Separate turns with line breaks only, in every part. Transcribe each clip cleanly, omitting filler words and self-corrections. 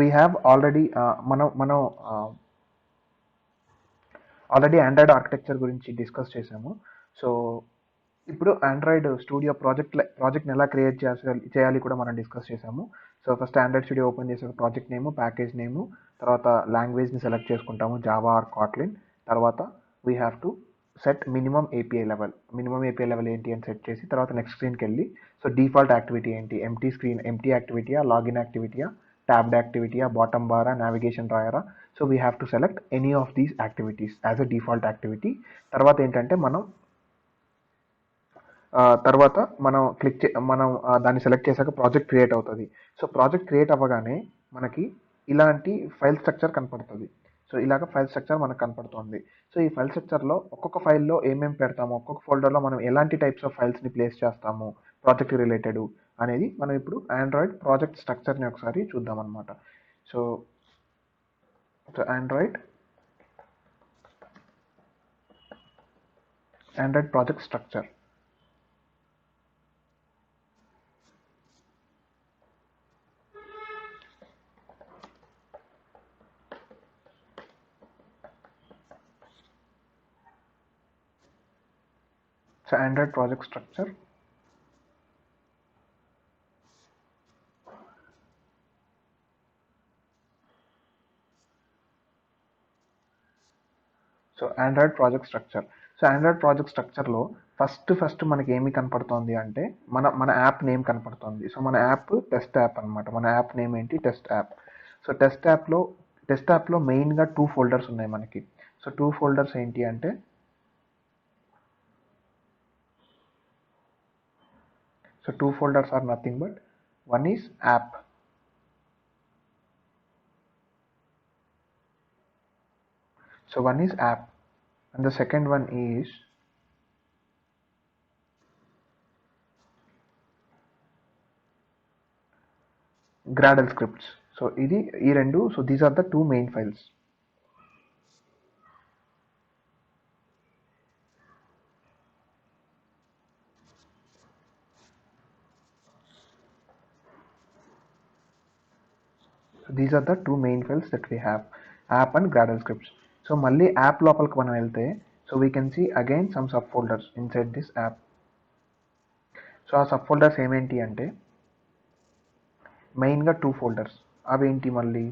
we have already మనం already Android architecture గురించి discuss చేసాము. సో ఇప్పుడు ఆండ్రాయిడ్ స్టూడియో ప్రాజెక్ట్ని ఎలా క్రియేట్ చేయాలి కూడా మనం డిస్కస్ చేసాము. So first Android studio open చేసే ప్రాజెక్ట్ నేము, ప్యాకేజ్ నేము, తర్వాత లాంగ్వేజ్ని సెలెక్ట్ చేసుకుంటాము, జావా ఆర్ కాట్లిన్. తర్వాత we have to set minimum API level ఏంటి అని సెట్ చేసి తర్వాత నెక్స్ట్ స్క్రీన్కి వెళ్ళి సో డిఫాల్ట్ యాక్టివిటీ ఏంటి, empty యాక్టివిటీయా, login యాక్టివిటీయా, tabbed యాక్టివిటీయా, bottom Bara, navigation రాయరా. So we have to select any of these activities as a default activity. తర్వాత ఏంటంటే తర్వాత మనం దాన్ని సెలెక్ట్ చేశాక ప్రాజెక్ట్ క్రియేట్ అవుతుంది. సో ప్రాజెక్ట్ క్రియేట్ అవ్వగానే మనకి ఇలాంటి ఫైల్ స్ట్రక్చర్ కనపడుతుంది. సో ఇలాగ ఫైల్ స్ట్రక్చర్ మనకు కనపడుతుంది. సో ఈ ఫైల్ స్ట్రక్చర్లో ఒక్కొక్క ఫైల్లో ఏమేమి పెడతాము, ఒక్కొక్క ఫోల్డర్లో మనం ఎలాంటి టైప్స్ ఆఫ్ ఫైల్స్ని ప్లేస్ చేస్తాము ప్రాజెక్ట్ రిలేటెడ్ అనేది మనం ఇప్పుడు ఆండ్రాయిడ్ ప్రాజెక్ట్ స్ట్రక్చర్ని ఒకసారి చూద్దాం అనమాట. So Android project structure. So Android project structure. So Android project స్ట్రక్చర్లో ఫస్ట్ మనకి ఏమి కనపడుతుంది అంటే మన యాప్ నేమ్ కనపడుతుంది. సో మన యాప్ టెస్ట్ యాప్ అనమాట. మన యాప్ నేమ్ ఏంటి, టెస్ట్ యాప్. సో టెస్ట్ యాప్లో మెయిన్గా 2 ఫోల్డర్స్ ఉన్నాయి మనకి. సో 2 ఫోల్డర్స్ ఏంటి అంటే so 2 folders are nothing but one is app, so one is app and the second one is Gradle scripts. So ee rendu, so these are the 2 main files. So these are the 2 main files that we have, app and Gradle scripts. So malli app lopaliki manam velte, so we can see again some subfolders inside this app. So aa subfolders ementi ante main ga 2 folders avi enti malli.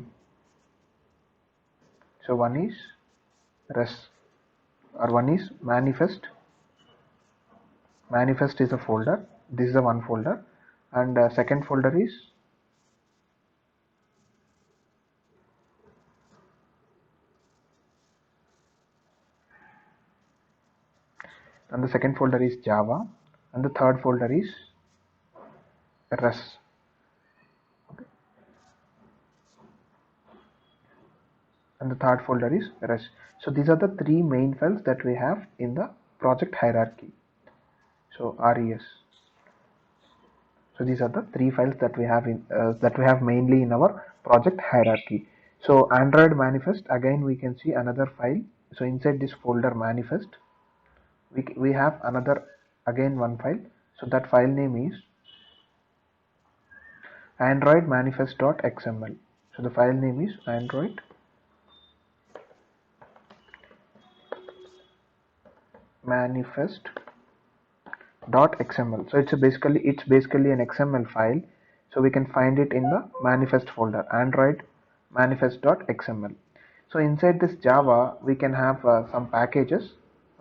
So one is res or one is manifest is a folder, this is the one folder, and second folder is Java, and the third folder is res. Okay. And the third folder is res. So these are the 3 main files that we have in the project hierarchy. So res. So these are the 3 files that we have mainly in our project hierarchy. So Android manifest, again we can see another file. So inside this folder manifest, we have another again one file. So that file name is android manifest.xml. So the file name is android manifest.xml. So it's basically an XML file. So we can find it in the manifest folder, android manifest.xml. So inside this Java we can have some packages.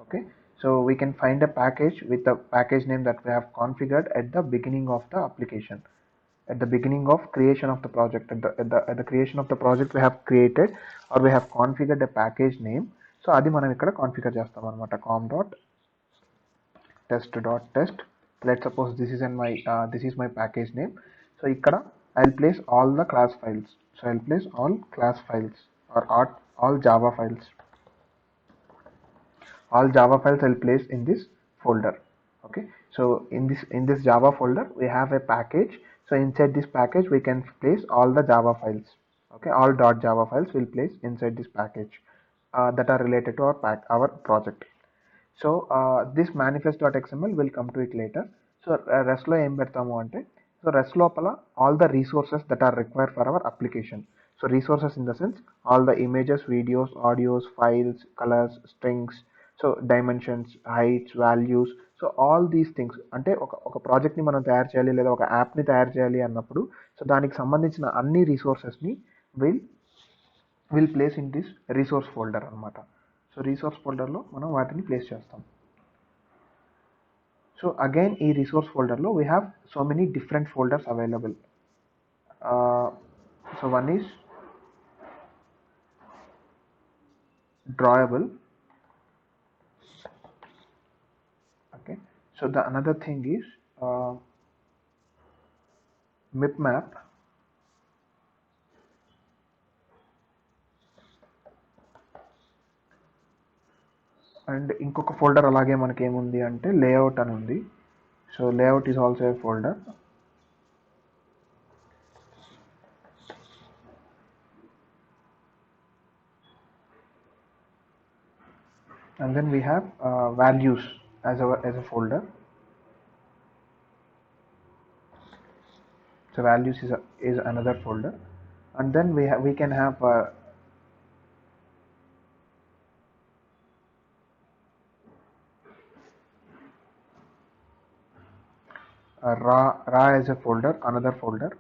Okay, so we can find a package with the package name that we have configured at the beginning of the application, at the beginning of creation of the project. At the creation of the project we have created or we have configured a package name. So adi manam ikkada configure chestam anamata, com.test.test. Let's suppose this is my package name. So ikkada I'll place all the class files. So I'll place all class files or all Java files. All Java files I'll place in this folder. Okay, so in this Java folder we have a package. So inside this package we can place all the Java files. Okay, all .java files will place inside this package that are related to our project. So this manifest.xml will come to it later. So rest lo em pedtamu ante, so rest lopala all the resources that are required for our application. So So resources in the sense all the images, videos, audios, files, colors, strings, so dimensions, heights, values, so all these things అంటే ఒక ప్రాజెక్ట్ని మనం తయారు చేయాలి లేదా ఒక యాప్ని తయారు చేయాలి అన్నప్పుడు సో దానికి సంబంధించిన అన్ని రిసోర్సెస్ని will will place in this resource folder అనమాట. సో రిసోర్స్ ఫోల్డర్లో మనం వాటిని ప్లేస్ చేస్తాం. సో అగైన్ ఈ రిసోర్స్ ఫోల్డర్లో we have so many different folders available. So one is drawable. Okay, so the another thing is mipmap, and ఇంకొక folder అలాగే మనకి ఏముంది అంటే లేఅవుట్ అని ఉంది. So layout is also a folder. And then we have values as a folder. So values is another folder, and then we can have raw as a folder, another folder,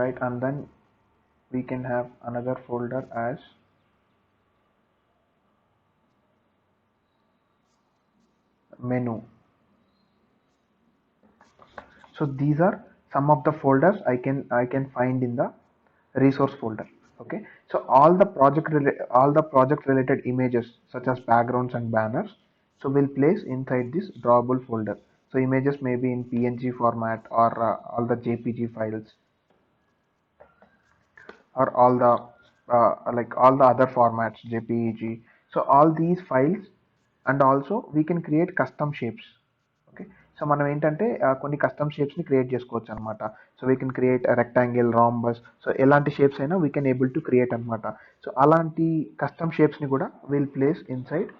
right? And then we can have another folder as menu. So these are some of the folders I can find in the resource folder. Okay, so all the project related images such as backgrounds and banners so will place inside this drawable folder. So images may be in PNG format or all the JPG files or all the like all the other formats, JPEG. So all these files, and also we can create custom shapes. Okay, so మనం ఏంటంటే కొన్ని custom షేప్స్ని create చేసుకోవచ్చు అనమాట. So we can create rectangle, rhombus, so ఎలాంటి shapes అయినా we can able to create అనమాట. So అలాంటి కస్టమ్ షేప్స్ని కూడా will place inside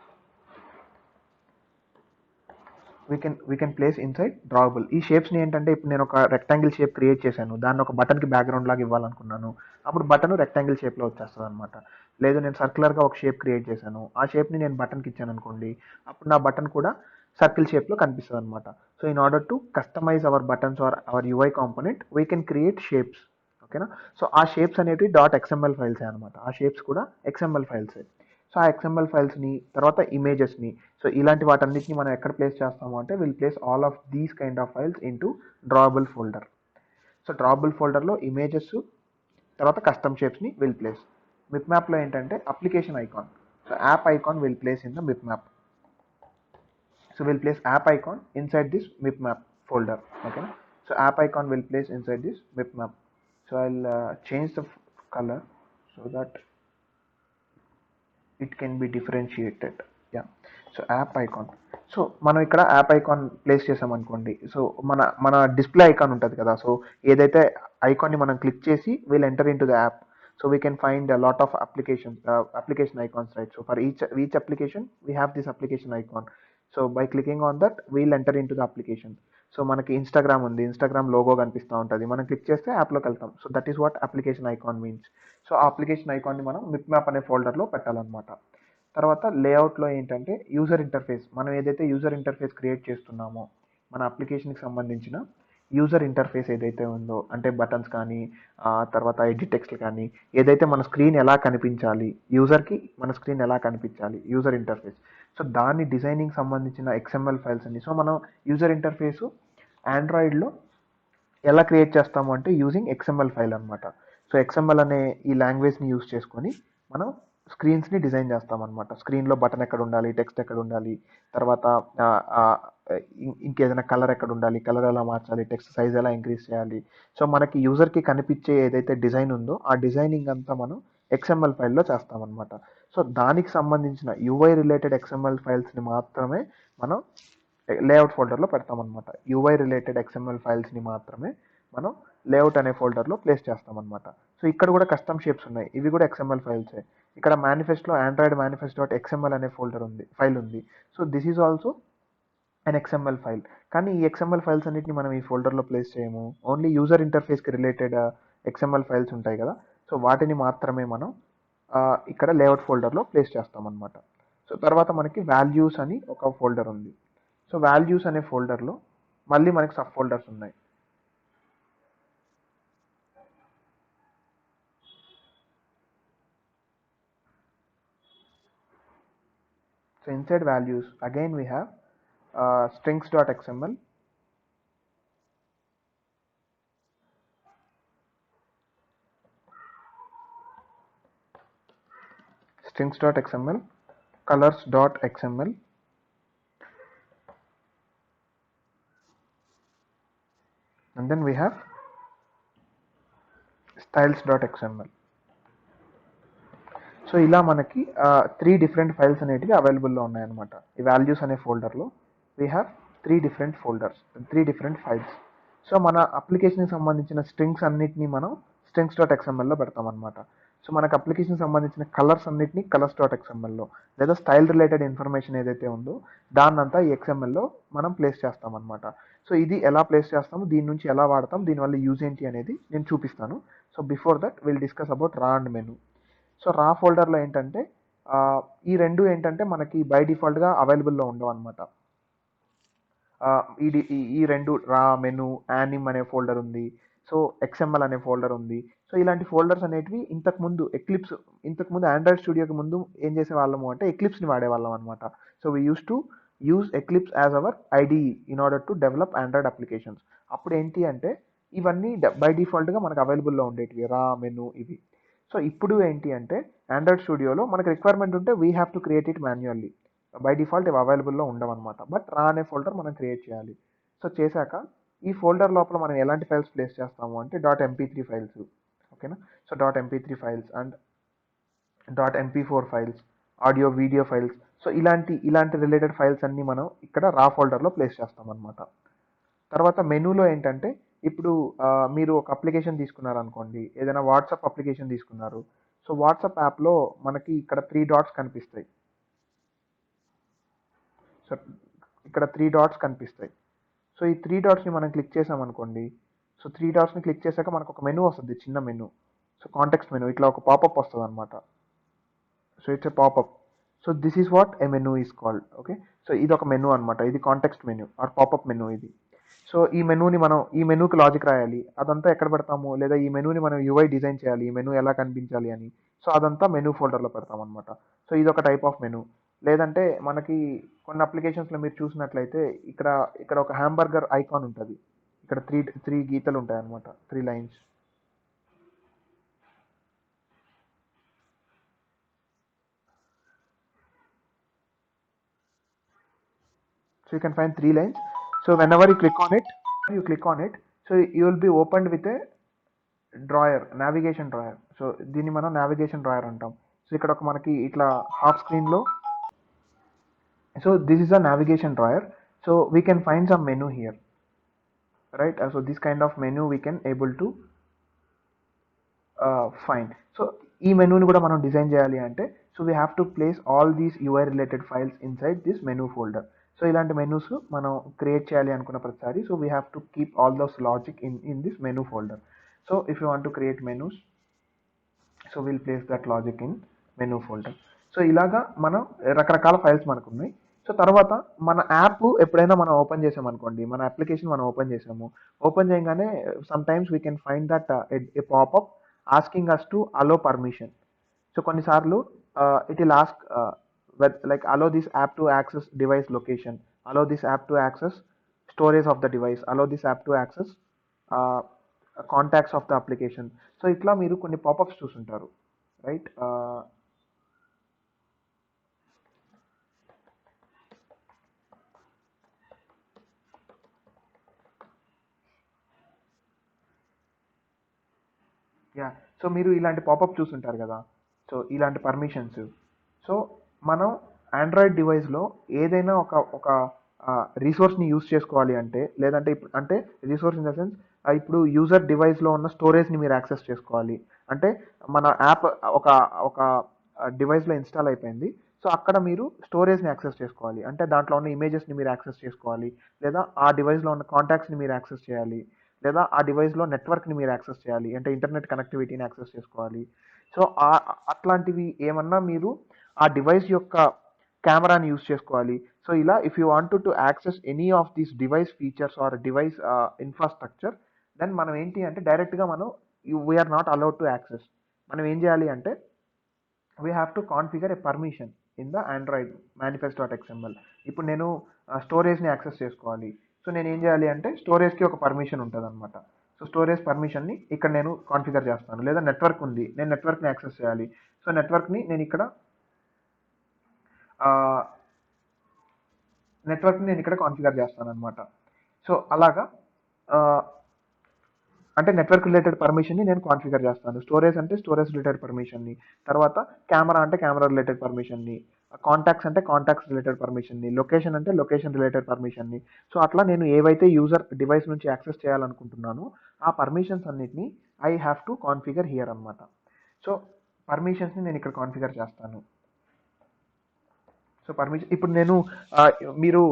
we can place inside drawable. ఈ షేప్స్ని ఏంటంటే ఇప్పుడు నేను ఒక రెక్టాంగిల్ షేప్ క్రియేట్ చేశాను, దాన్ని ఒక బటన్కి బ్యాక్గ్రౌండ్ లాగా ఇవ్వాలనుకున్నాను, అప్పుడు బటన్ రెక్టాంగిల్ షేప్లో వచ్చేస్తుంది అనమాట. లేదు నేను సర్క్యులర్గా ఒక షేప్ క్రియేట్ చేశాను, ఆ షేప్ని నేను బటన్కి ఇచ్చాను అనుకోండి, అప్పుడు నా బటన్ కూడా సర్కిల్ షేప్లో కనిపిస్తుంది అనమాట. So in order to customize our buttons or our UI component we can create shapes. ఓకేనా, సో ఆ షేప్స్ అనేవి .xml ఫైల్సే అనమాట. ఆ షేప్స్ కూడా XML ఫైల్సే. సో ఆ XML ఫైల్స్ని తర్వాత ఇమేజెస్ని సో ఇలాంటి వాటన్నిటిని మనం ఎక్కడ ప్లేస్ చేస్తాము అంటే will place all of these kind of files into drawable folder. So drawable ఫోల్డర్లో ఇమేజెస్ తర్వాత కస్టమ్ షేప్స్ని విల్ ప్లేస్. మిప్మ్యాప్లో ఏంటంటే application icon, so app icon will place in the mipmap. So we'll place app icon inside this mipmap folder. Okay, so app icon will place inside this mipmap. So I'll change the color so that it can be differentiated. Yeah, so app icon. So మనం ఇక్కడ app icon place చేసామనుకోండి, so మన display icon ఉంటుంది కదా, so ఏదైతే ఐకాన్ని మనం click చేసి will enter into the app. So we can find a lot of application icons, right? So for each application we have this application icon. So by clicking on that we'll enter into the application. So మనకి Instagram ఉంది, Instagram logo కనిపిస్తూ ఉంటుంది, మనం click చేస్తే యాప్లోకి వెళ్తాం. So that is what application icon means. So ఆ application ఐకాన్ని మనం మిప్మ్యాప్ అనే ఫోల్డర్లో పెట్టాలన్నమాట. తర్వాత లేఅవుట్లో ఏంటంటే యూజర్ ఇంటర్ఫేస్, మనం ఏదైతే యూజర్ ఇంటర్ఫేస్ క్రియేట్ చేస్తున్నామో మన అప్లికేషన్కి సంబంధించిన యూజర్ ఇంటర్ఫేస్ ఏదైతే ఉందో అంటే బటన్స్ కానీ తర్వాత ఎడిట్ టెక్స్ట్ కానీ ఏదైతే మన స్క్రీన్ ఎలా కనిపించాలి, యూజర్కి మన స్క్రీన్ ఎలా కనిపించాలి, యూజర్ ఇంటర్ఫేస్. సో దాని డిజైనింగ్ సంబంధించిన XML ఫైల్స్ అన్ని. సో మనం యూజర్ ఇంటర్ఫేస్ ఆండ్రాయిడ్లో ఎలా క్రియేట్ చేస్తాము అంటే యూజింగ్ XML ఫైల్ అనమాట. సో XML అనే ఈ లాంగ్వేజ్ని యూజ్ చేసుకొని మనం స్క్రీన్స్ని డిజైన్ చేస్తామన్నమాట. స్క్రీన్లో బటన్ ఎక్కడ ఉండాలి, టెక్స్ట్ ఎక్కడ ఉండాలి, తర్వాత ఇంకేదైనా కలర్ ఎక్కడ ఉండాలి, కలర్ ఎలా మార్చాలి, టెక్స్ట్ సైజ్ ఎలా ఇంక్రీజ్ చేయాలి. సో మనకి యూజర్కి కనిపించే ఏదైతే డిజైన్ ఉందో ఆ డిజైనింగ్ అంతా మనం XML ఫైల్లో చేస్తామన్నమాట. సో దానికి సంబంధించిన UI రిలేటెడ్ XML ఫైల్స్ని మాత్రమే మనం లేఅవుట్ ఫోల్డర్లో పెడతామన్నమాట. UI రిలేటెడ్ XML ఫైల్స్ని మాత్రమే మనం లేఅవుట్ అనే ఫోల్డర్లో ప్లేస్ చేస్తామన్నమాట. సో ఇక్కడ కూడా కస్టమ్ షేప్స్ ఉన్నాయి, ఇవి కూడా XML ఫైల్సే. ఇక్కడ మేనిఫెస్ట్లో ఆండ్రాయిడ్ మేనిఫెస్ట్ .xml అనే ఫైల్ ఉంది. So this is also an XML file. కానీ ఈ XML ఫైల్స్ అన్నిటిని మనం ఈ ఫోల్డర్లో ప్లేస్ చేయము, ఓన్లీ యూజర్ ఇంటర్ఫేస్కి రిలేటెడ్ ఎక్స్ఎంఎల్ ఫైల్స్ ఉంటాయి కదా, సో వాటిని మాత్రమే మనం ఇక్కడ లేఅవుట్ ఫోల్డర్లో ప్లేస్ చేస్తాం అనమాట. సో తర్వాత మనకి వాల్యూస్ అని ఒక ఫోల్డర్ ఉంది. సో వాల్యూస్ అనే ఫోల్డర్లో మళ్ళీ మనకి సబ్ ఫోల్డర్స్ ఉన్నాయి. So inside values, again we have strings.xml, strings.xml, colors.xml, and then we have styles.xml. So ఇలా మనకి 3 డిఫరెంట్ ఫైల్స్ అనేటివి అవైలబుల్లో ఉన్నాయన్నమాట. ఈ వాల్యూస్ అనే ఫోల్డర్లో we have 3 different files. So మన అప్లికేషన్కి సంబంధించిన స్ట్రింగ్స్ అన్నిటిని మనం strings.xmlలో పెడతాం అనమాట. సో మనకు అప్లికేషన్కి సంబంధించిన కలర్స్ అన్నిటిని colors.xmlలో, లేదా స్టైల్ రిలేటెడ్ ఇన్ఫర్మేషన్ ఏదైతే ఉందో దాన్నంతా ఈ XMLలో మనం ప్లేస్ చేస్తాం అనమాట. సో ఇది ఎలా ప్లేస్ చేస్తాము, దీని నుంచి ఎలా వాడతాం, దీనివల్ల యూజ్ ఏంటి అనేది నేను చూపిస్తాను. So before that will discuss about రా అండ్ మెను. సో రా ఫోల్డర్లో ఏంటంటే ఈ రెండు ఏంటంటే మనకి బై డిఫాల్ట్గా అవైలబుల్లో ఉండవు అనమాట. ఈ రెండు రా, మెను, యానిమ్ అనే ఫోల్డర్ ఉంది, సో XML అనే ఫోల్డర్ ఉంది. సో ఇలాంటి ఫోల్డర్స్ అనేటివి ఇంతకుముందు ఆండ్రాయిడ్ స్టూడియోకి ముందు ఏం చేసేవాళ్ళము అంటే ఎక్లిప్స్ని వాడేవాళ్ళం అనమాట. So we use to use eclipse as our IDE in order to develop Android applications. అప్పుడు ఏంటి అంటే ఇవన్నీ బై డిఫాల్ట్గా మనకు అవైలబుల్లో ఉండేటివి, రా, మెను ఇవి. సో ఇప్పుడు ఏంటి అంటే ఆండ్రాయిడ్ స్టూడియోలో మనకు రిక్వైర్మెంట్ ఉంటే we have to create it manually. By default ఇవి అవైలబుల్లో ఉండవన్నమాట. బట్ రా అనే ఫోల్డర్ మనం క్రియేట్ చేయాలి. సో చేశాక ఈ ఫోల్డర్ లోపల మనం ఎలాంటి ఫైల్స్ ప్లేస్ చేస్తాము అంటే .mp3 ఫైల్స్, ఓకేనా. So .mp3 files and .mp4 files, audio video files, so ఇలాంటి రిలేటెడ్ ఫైల్స్ అన్నీ మనం ఇక్కడ రా ఫోల్డర్లో ప్లేస్ చేస్తాం అనమాట. తర్వాత మెనూలో ఏంటంటే ఇప్పుడు మీరు ఒక అప్లికేషన్ తీసుకున్నారనుకోండి, ఏదైనా వాట్సాప్ అప్లికేషన్ తీసుకున్నారు. సో వాట్సాప్ యాప్లో మనకి ఇక్కడ 3 డాట్స్ కనిపిస్తాయి. సో ఇక్కడ 3 డాట్స్ కనిపిస్తాయి. సో ఈ 3 డాట్స్ని మనం క్లిక్ చేసామనుకోండి, సో 3 డాట్స్ని క్లిక్ చేశాక మనకు ఒక మెనూ వస్తుంది, చిన్న మెనూ. సో కాంటెక్స్ట్ మెనూ, ఇట్లా ఒక పాపప్ వస్తుంది అనమాట. So it's a popup. So this is what a menu is called, okay. So ఇది ఒక మెనూ అనమాట, ఇది context menu or popup menu ఇది. సో ఈ మెనూకి లాజిక్ రాయాలి, అదంతా ఎక్కడ పెడతాము, లేదా ఈ మెనూని మనం యూఐ డిజైన్ చేయాలి, ఈ మెనూ ఎలా కనిపించాలి అని. సో అదంతా మెనూ ఫోల్డర్లో పెడతాం అనమాట. సో ఇది ఒక టైప్ ఆఫ్ మెనూ. లేదంటే మనకి కొన్ని అప్లికేషన్స్లో మీరు చూసినట్లయితే ఇక్కడ ఒక హ్యాంబర్గర్ ఐకాన్ ఉంటుంది. ఇక్కడ త్రీ గీతలు ఉంటాయి అనమాట, 3 lines. So you can find 3 lines. So whenever you click on it, so you will be opened with a drawer, navigation drawer. So దీన్ని మనం నావిగేషన్ డ్రాయర్ అంటాం. సో ఇక్కడ ఒక మనకి ఇట్లా హాఫ్ స్క్రీన్లో, so this is a navigation drawer. So we can find some menu here, right. So this kind of menu we can able to find. So ఈ మెనూని కూడా మనం డిజైన్ చేయాలి అంటే, so we have to place all these UI related files inside this menu folder. So ఇలాంటి menus మనం create చేయాలి అనుకున్న ప్రతిసారి, so we have to keep all those logic in this menu folder. So if you want to create menus, so we'll place that logic in menu folder. So ఇలాగా మనం రకరకాల files మనకు ఉన్నాయి. So తర్వాత మన యాప్ ఎప్పుడైనా మనం open చేసామనుకోండి, మన అప్లికేషన్ మనం ఓపెన్ చేయగానే sometimes we can find that a popup asking us to allow permission. So కొన్నిసార్లు it will ask like allow this app to access device location, allow this app to access storage of the device, allow this app to access contacts of the application. So ఇట్లా మీరు కొన్ని pop-ups చూసుంటారు, right. Yeah, so మీరు ఇలాంటి popup చూసుంటారు కదా. So ఇలాంటి permissions. So మనం ఆండ్రాయిడ్ డివైస్లో ఏదైనా ఒక రిసోర్స్ని యూస్ చేసుకోవాలి అంటే, లేదంటే అంటే రిసోర్స్ ఇన్ ద సెన్స్ ఇప్పుడు యూజర్ డివైస్లో ఉన్న స్టోరేజ్ని మీరు యాక్సెస్ చేసుకోవాలి అంటే, మన యాప్ ఒక డివైస్లో ఇన్స్టాల్ అయిపోయింది. సో అక్కడ మీరు స్టోరేజ్ని యాక్సెస్ చేసుకోవాలి అంటే దాంట్లో ఉన్న ఇమేజెస్ని మీరు యాక్సెస్ చేసుకోవాలి, లేదా ఆ డివైస్లో ఉన్న కాంటాక్ట్స్ని మీరు యాక్సెస్ చేయాలి, లేదా ఆ డివైస్లో నెట్వర్క్ని మీరు యాక్సెస్ చేయాలి, అంటే ఇంటర్నెట్ కనెక్టివిటీని యాక్సెస్ చేసుకోవాలి. సో అట్లాంటివి ఏమన్నా మీరు ఆ డివైస్ యొక్క కెమెరాని యూస్ చేసుకోవాలి. సో ఇలా if you want to access any of these device features or device infrastructure, then మనం ఏంటి అంటే డైరెక్ట్గా మనం we are not allowed to access. మనం ఏం చేయాలి అంటే we have to configure a permission in the Android manifest dot XML. ఇప్పుడు నేను స్టోరేజ్ని యాక్సెస్ చేసుకోవాలి. సో నేను ఏం చేయాలి అంటే స్టోరేజ్కి ఒక పర్మిషన్ ఉంటుంది అనమాట. సో స్టోరేజ్ పర్మిషన్ని ఇక్కడ నేను కాన్ఫిగర్ చేస్తాను. లేదా నెట్వర్క్ ఉంది, నేను నెట్వర్క్ని యాక్సెస్ చేయాలి. సో నెట్వర్క్ని నేను ఇక్కడ కాన్ఫిగర్ చేస్తాను అనమాట. సో అలాగా ఆ, అంటే నెట్వర్క్ రిలేటెడ్ పర్మిషన్ని నేను కాన్ఫిగర్ చేస్తాను. స్టోరేజ్ అంటే స్టోరేజ్ రిలేటెడ్ పర్మిషన్ని, తర్వాత కెమెరా అంటే కెమెరా రిలేటెడ్ పర్మిషన్ని, కాంటాక్ట్స్ అంటే కాంటాక్ట్స్ రిలేటెడ్ పర్మిషన్ని, లొకేషన్ అంటే లొకేషన్ రిలేటెడ్ పర్మిషన్ని. సో అట్లా నేను ఏవైతే యూజర్ డివైస్ నుంచి యాక్సెస్ చేయాలనుకుంటున్నానో ఆ పర్మిషన్స్ అన్నిటిని I have to configure here అనమాట. సో పర్మిషన్స్ని నేను ఇక్కడ కాన్ఫిగర్ చేస్తాను. సో పర్మిషన్ ఇప్పుడు నేను ఆ, మీరు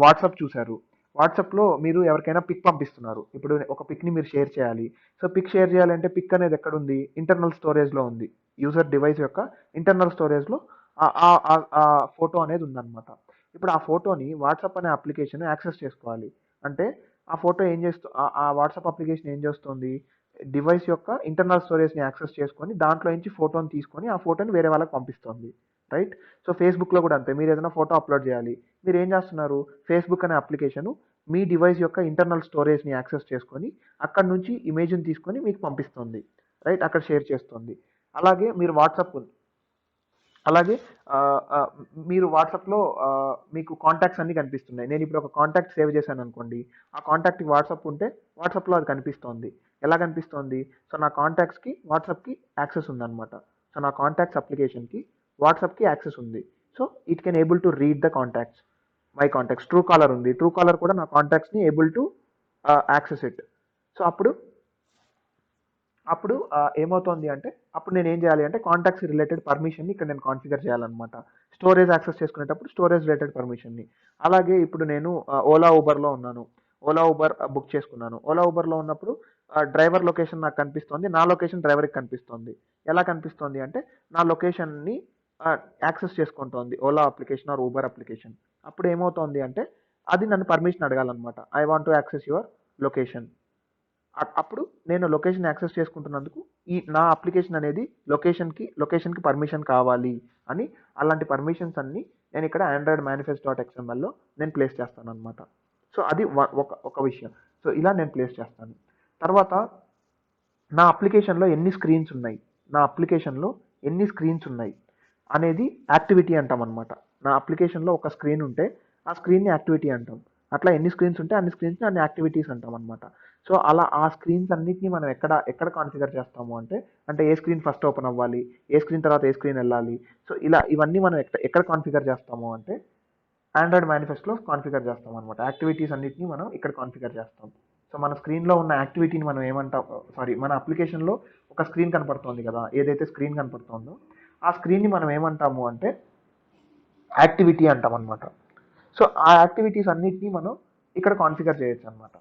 వాట్సాప్ చూశారు. వాట్సాప్లో మీరు ఎవరికైనా పిక్ పంపిస్తున్నారు. ఇప్పుడు ఒక పిక్ని మీరు షేర్ చేయాలి. సో పిక్ షేర్ చేయాలంటే పిక్ అనేది ఎక్కడ ఉంది? ఇంటర్నల్ స్టోరేజ్లో ఉంది. యూజర్ డివైస్ యొక్క ఇంటర్నల్ స్టోరేజ్లో ఆ ఫోటో అనేది ఉందన్నమాట. ఇప్పుడు ఆ ఫోటోని వాట్సాప్ అనే అప్లికేషన్ యాక్సెస్ చేసుకోవాలి. అంటే ఆ ఫోటో ఏం చేస్తూ ఆ వాట్సాప్ అప్లికేషన్ ఏం చేస్తుంది? డివైస్ యొక్క ఇంటర్నల్ స్టోరేజ్ని యాక్సెస్ చేసుకొని దాంట్లో నుంచి ఫోటోని తీసుకొని ఆ ఫోటోని వేరే వాళ్ళకి పంపిస్తుంది. రైట్? సో ఫేస్బుక్లో కూడా అంతే. మీరు ఏదైనా ఫోటో అప్లోడ్ చేయాలి. మీరు ఏం చేస్తున్నారు? ఫేస్బుక్ అనే అప్లికేషన్ మీ డివైస్ యొక్క ఇంటర్నల్ స్టోరేజ్ని యాక్సెస్ చేసుకొని అక్కడ నుంచి ఇమేజ్ని తీసుకొని మీకు పంపిస్తుంది. రైట్? అక్కడ షేర్ చేస్తుంది. అలాగే మీరు వాట్సాప్ అలాగే ఆ, ఆ, మీరు వాట్సాప్లో మీకు కాంటాక్ట్స్ అన్ని కనిపిస్తున్నాయి. నేను ఇప్పుడు ఒక కాంటాక్ట్ సేవ్ చేశాను అనుకోండి. ఆ కాంటాక్ట్ వాట్సాప్ ఉంటే వాట్సాప్లో అది కనిపిస్తోంది. ఎలా కనిపిస్తోంది? సో నా కాంటాక్ట్స్కి వాట్సాప్కి యాక్సెస్ ఉందన్నమాట. సో నా కాంటాక్ట్స్ అప్లికేషన్కి వాట్సాప్కి యాక్సెస్ ఉంది. So it can able to read the contacts, my contacts. Truecaller ఉంది, ట్రూ కాలర్ కూడా నా కాంటాక్ట్స్ని able to access it. So అప్పుడు అప్పుడు ఏమవుతోంది అంటే అప్పుడు నేను ఏం చేయాలి అంటే కాంటాక్ట్స్ రిలేటెడ్ పర్మిషన్ని ఇక్కడ నేను కాన్ఫిగర్ చేయాలన్నమాట. స్టోరేజ్ యాక్సెస్ చేసుకునేటప్పుడు స్టోరేజ్ రిలేటెడ్ పర్మిషన్ని. అలాగే ఇప్పుడు నేను ఓలా ఊబర్లో ఉన్నాను. ఓలా ఊబర్ బుక్ చేసుకున్నాను. ఓలా ఊబర్లో ఉన్నప్పుడు డ్రైవర్ లొకేషన్ నాకు కనిపిస్తుంది, నా లొకేషన్ డ్రైవర్కి కనిపిస్తుంది. ఎలా కనిపిస్తుంది అంటే నా లొకేషన్ని యాక్సెస్ చేసుకుంటోంది Ola application or Uber application. అప్పుడు ఏమవుతోంది అంటే అది నన్ను పర్మిషన్ అడగాలన్నమాట. I want to access your location. అప్పుడు నేను లొకేషన్ యాక్సెస్ చేసుకుంటున్నందుకు ఈ నా అప్లికేషన్ అనేది లొకేషన్కి పర్మిషన్ కావాలి అని అలాంటి పర్మిషన్స్ అన్ని నేను ఇక్కడ ఆండ్రాయిడ్ మేనిఫెస్ట్ డాట్ ఎక్స్ఎంఎల్లో నేను ప్లేస్ చేస్తాను అనమాట. సో అది ఒక విషయం. సో ఇలా నేను ప్లేస్ చేస్తాను. తర్వాత నా అప్లికేషన్లో ఎన్ని స్క్రీన్స్ ఉన్నాయి, నా అప్లికేషన్లో ఎన్ని స్క్రీన్స్ ఉన్నాయి అనేది యాక్టివిటీ అంటాం అనమాట. నా అప్లికేషన్లో ఒక స్క్రీన్ ఉంటే ఆ స్క్రీన్ని యాక్టివిటీ అంటాం. అట్లా ఎన్ని స్క్రీన్స్ ఉంటే అన్ని స్క్రీన్స్ని అన్ని యాక్టివిటీస్ అంటాం అనమాట. సో అలా ఆ స్క్రీన్స్ అన్నిటిని మనం ఎక్కడ కాన్ఫిగర్ చేస్తాము అంటే ఏ స్క్రీన్ ఫస్ట్ ఓపెన్ అవ్వాలి, ఏ స్క్రీన్ తర్వాత ఏ స్క్రీన్ వెళ్ళాలి. సో ఇలా ఇవన్నీ మనం ఎక్కడ కాన్ఫిగర్ చేస్తాము అంటే ఆండ్రాయిడ్ మేనిఫెస్ట్లో కాన్ఫిగర్ చేస్తాం అనమాట. యాక్టివిటీస్ అన్నిటిని మనం ఇక్కడ కాన్ఫిగర్ చేస్తాం. సో మన స్క్రీన్లో ఉన్న యాక్టివిటీని మనం ఏమంటాం, సారీ మన అప్లికేషన్లో ఒక స్క్రీన్ కనపడుతోంది కదా, ఏదైతే స్క్రీన్ కనపడుతోందో ఆ స్క్రీన్ని మనం ఏమంటాము అంటే యాక్టివిటీ అంటాం అనమాట. సో ఆ యాక్టివిటీస్ అన్నిటిని మనం ఇక్కడ కాన్ఫిగర్ చేయొచ్చు అనమాట.